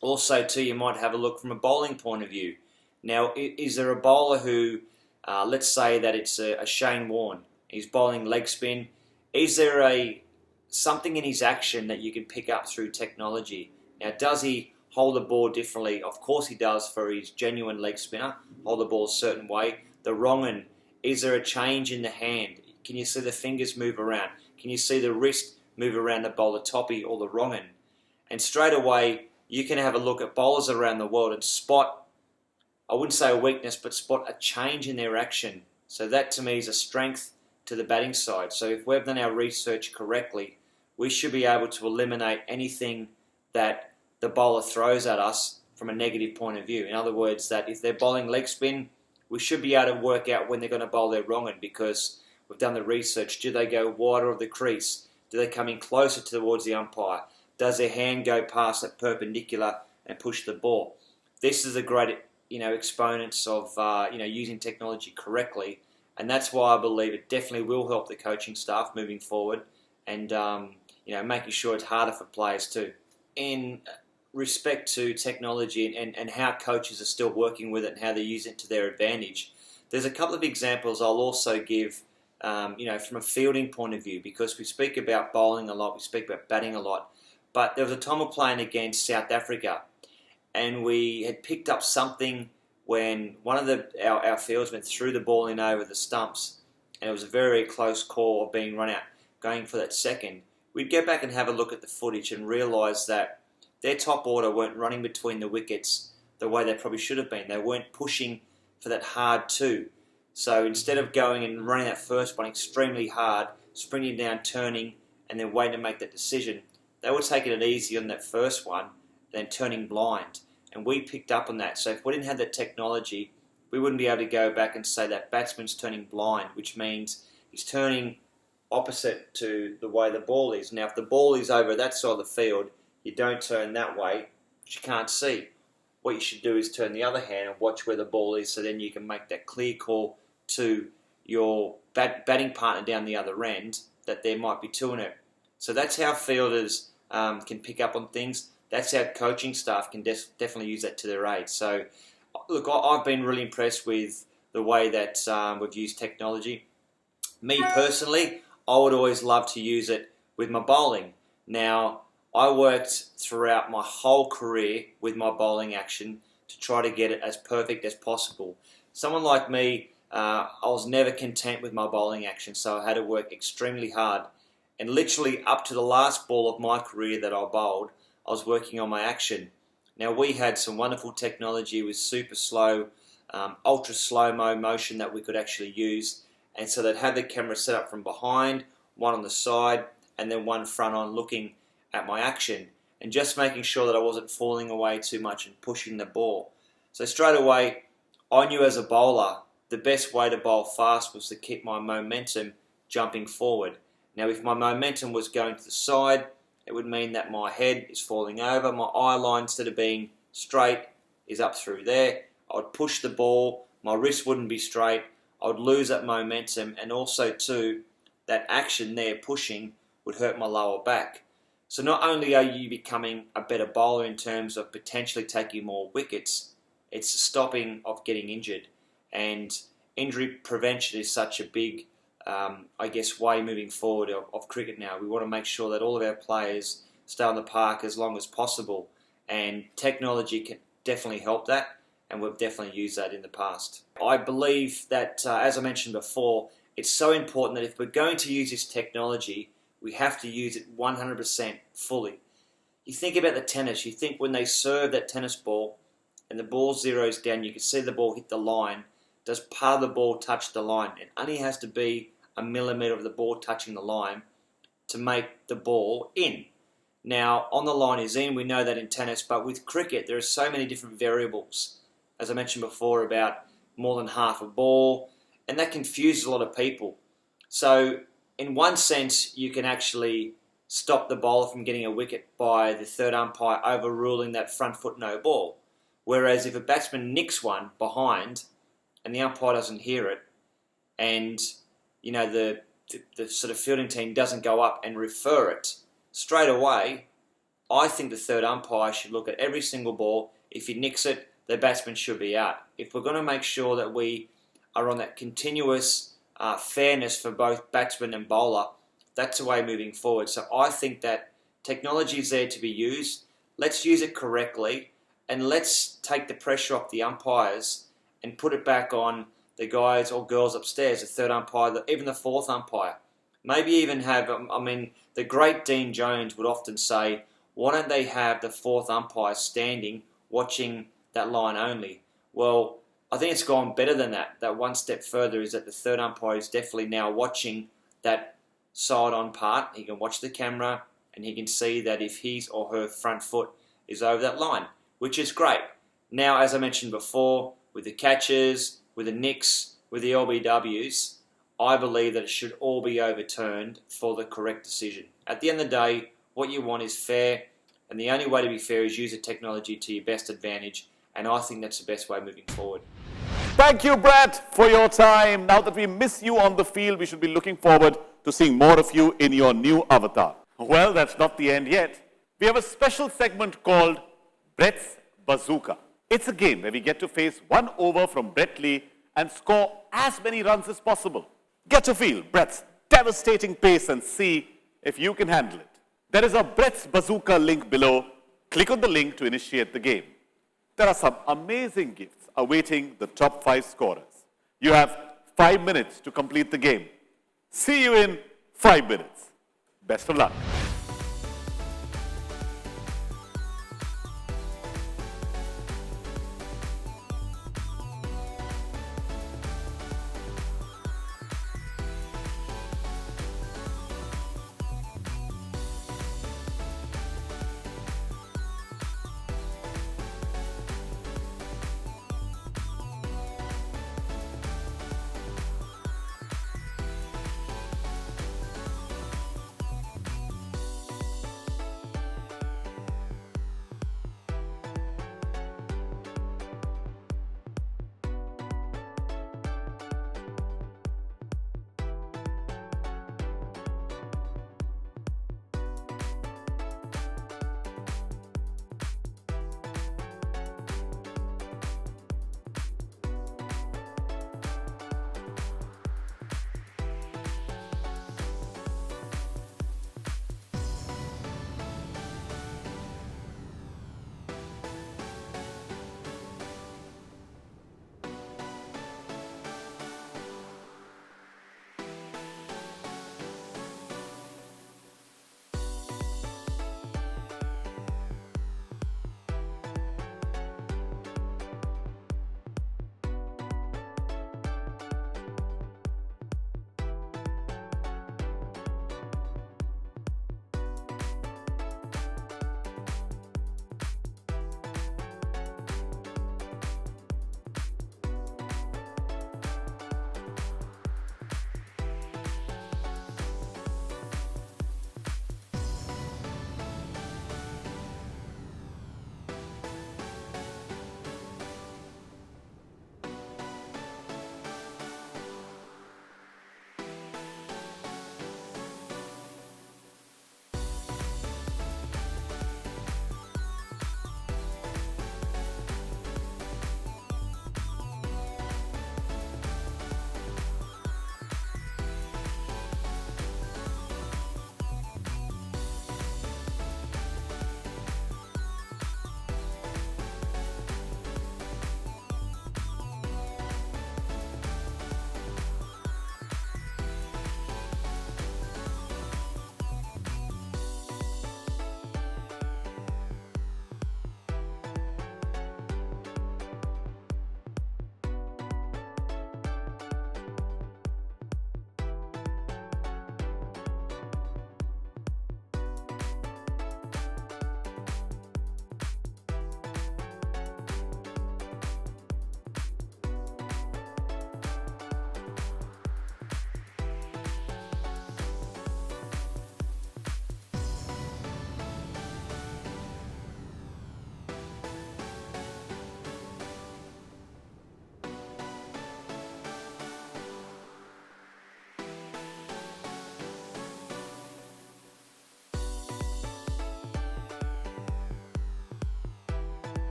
Also too, you might have a look from a bowling point of view. Now, is there a bowler who, let's say that it's a Shane Warne, he's bowling leg spin. Is there something in his action that you can pick up through technology? Now, does he hold the ball differently? Of course he does for his genuine leg spinner, hold the ball a certain way. The wrong one, is there a change in the hand? Can you see the fingers move around? Can you see the wrist move around the bowler toppy or the wrong one? And straight away, you can have a look at bowlers around the world and spot, I wouldn't say a weakness, but spot a change in their action. So that to me is a strength to the batting side. So if we've done our research correctly, we should be able to eliminate anything that the bowler throws at us from a negative point of view. In other words, that if they're bowling leg spin, we should be able to work out when they're going to bowl their wrong one, because we've done the research. Do they go wider of the crease? Do they come in closer towards the umpire? Does their hand go past that perpendicular and push the ball? This is a great, exponents of using technology correctly, and that's why I believe it definitely will help the coaching staff moving forward, and making sure it's harder for players too. In respect to technology and how coaches are still working with it and how they use it to their advantage, there's a couple of examples I'll also give. From a fielding point of view, because we speak about bowling a lot, we speak about batting a lot, but there was a time we're playing against South Africa, and we had picked up something when one of our fieldsmen threw the ball in over the stumps, and it was a very close call of being run out, going for that second. We'd go back and have a look at the footage and realise that their top order weren't running between the wickets the way they probably should have been. They weren't pushing for that hard two. So instead of going and running that first one extremely hard, springing down, turning, and then waiting to make that decision, they were taking it easy on that first one, then turning blind. And we picked up on that. So if we didn't have that technology, we wouldn't be able to go back and say that batsman's turning blind, which means he's turning opposite to the way the ball is. Now, if the ball is over that side of the field, you don't turn that way, which you can't see. What you should do is turn the other hand and watch where the ball is, so then you can make that clear call to your batting partner down the other end that there might be two in it. So that's how fielders can pick up on things. That's how coaching staff can definitely use that to their aid. So, look, I've been really impressed with the way that we've used technology. Me personally, I would always love to use it with my bowling. Now, I worked throughout my whole career with my bowling action to try to get it as perfect as possible. Someone like me, I was never content with my bowling action, so I had to work extremely hard. And literally up to the last ball of my career that I bowled, I was working on my action. Now, we had some wonderful technology with super slow, ultra slow-mo motion that we could actually use. And so they'd have the camera set up from behind, one on the side, and then one front on looking at my action. And just making sure that I wasn't falling away too much and pushing the ball. So straight away, I knew as a bowler, the best way to bowl fast was to keep my momentum jumping forward. Now, if my momentum was going to the side, it would mean that my head is falling over. My eye line, instead of being straight, is up through there. I would push the ball. My wrist wouldn't be straight. I would lose that momentum. And also, too, that action there, pushing, would hurt my lower back. So not only are you becoming a better bowler in terms of potentially taking more wickets, it's the stopping of getting injured. And injury prevention is such a big way moving forward of cricket now. We want to make sure that all of our players stay on the park as long as possible, and technology can definitely help that, and we've definitely used that in the past. I believe that, as I mentioned before, it's so important that if we're going to use this technology, we have to use it 100% fully. You think about the tennis, you think when they serve that tennis ball and the ball zeroes down, you can see the ball hit the line. Does part of the ball touch the line? It only has to be a millimetre of the ball touching the line to make the ball in. Now, on the line is in, we know that in tennis, but with cricket, there are so many different variables. As I mentioned before, about more than half a ball, and that confuses a lot of people. So, in one sense, you can actually stop the bowler from getting a wicket by the third umpire overruling that front foot no ball. Whereas if a batsman nicks one behind and the umpire doesn't hear it, and the sort of fielding team doesn't go up and refer it straight away, I think the third umpire should look at every single ball. If he nicks it, the batsman should be out. If we're going to make sure that we are on that continuous fairness for both batsman and bowler, that's the way moving forward. So I think that technology is there to be used. Let's use it correctly, and let's take the pressure off the umpires and put it back on the guys or girls upstairs, the third umpire, even the fourth umpire. Maybe even have, the great Dean Jones would often say, why don't they have the fourth umpire standing watching that line only? Well, I think it's gone better than that. That one step further is that the third umpire is definitely now watching that side-on part. He can watch the camera and he can see that if his or her front foot is over that line, which is great. Now, as I mentioned before, with the catches, with the nicks, with the LBWs, I believe that it should all be overturned for the correct decision. At the end of the day, what you want is fair, and the only way to be fair is use the technology to your best advantage, and I think that's the best way moving forward. Thank you, Brett, for your time. Now that we miss you on the field, we should be looking forward to seeing more of you in your new avatar. Well, that's not the end yet. We have a special segment called Brett's Bazooka. It's a game where we get to face one over from Brett Lee and score as many runs as possible. Get to feel Brett's devastating pace and see if you can handle it. There is a Brett's Bazooka link below. Click on the link to initiate the game. There are some amazing gifts awaiting the top 5 scorers. You have 5 minutes to complete the game. See you in 5 minutes. Best of luck.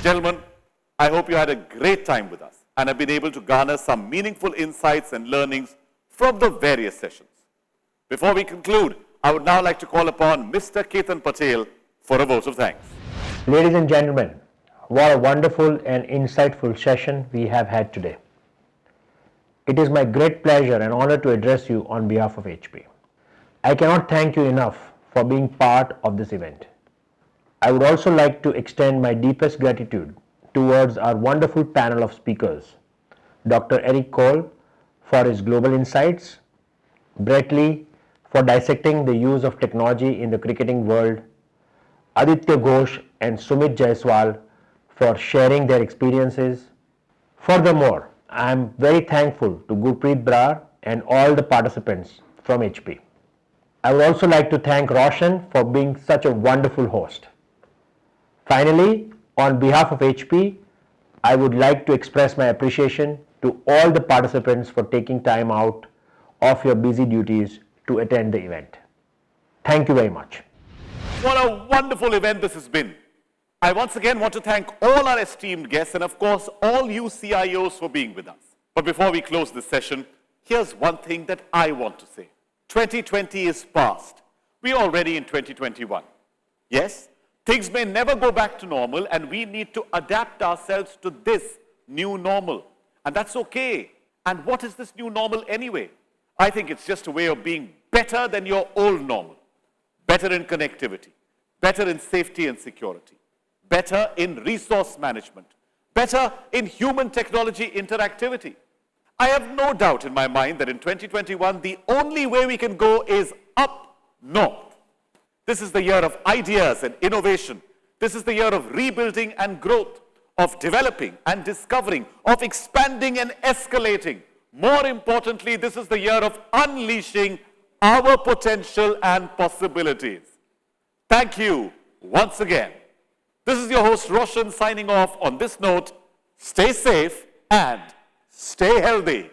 Gentlemen, I hope you had a great time with us and have been able to garner some meaningful insights and learnings from the various sessions. Before we conclude, I would now like to call upon Mr. Ketan Patel for a vote of thanks. Ladies and gentlemen, what a wonderful and insightful session we have had today. It is my great pleasure and honor to address you on behalf of HP. I cannot thank you enough for being part of this event. I would also like to extend my deepest gratitude towards our wonderful panel of speakers, Dr. Eric Cole for his global insights, Brett Lee for dissecting the use of technology in the cricketing world, Aditya Ghosh and Sumit Jaiswal for sharing their experiences. Furthermore, I am very thankful to Gurpreet Brar and all the participants from HP. I would also like to thank Roshan for being such a wonderful host. Finally, on behalf of HP, I would like to express my appreciation to all the participants for taking time out of your busy duties to attend the event. Thank you very much. What a wonderful event this has been. I once again want to thank all our esteemed guests and of course all you CIOs for being with us. But before we close this session, here's one thing that I want to say. 2020 is past. We're already in 2021. Yes, things may never go back to normal and we need to adapt ourselves to this new normal. And that's okay. And what is this new normal anyway? I think it's just a way of being better than your old normal. Better in connectivity, better in safety and security, better in resource management, better in human technology interactivity. I have no doubt in my mind that in 2021, the only way we can go is up north. This is the year of ideas and innovation. This is the year of rebuilding and growth, of developing and discovering, of expanding and escalating. More importantly, this is the year of unleashing our potential and possibilities. Thank you once again. This is your host Roshan signing off on this note. Stay safe and stay healthy.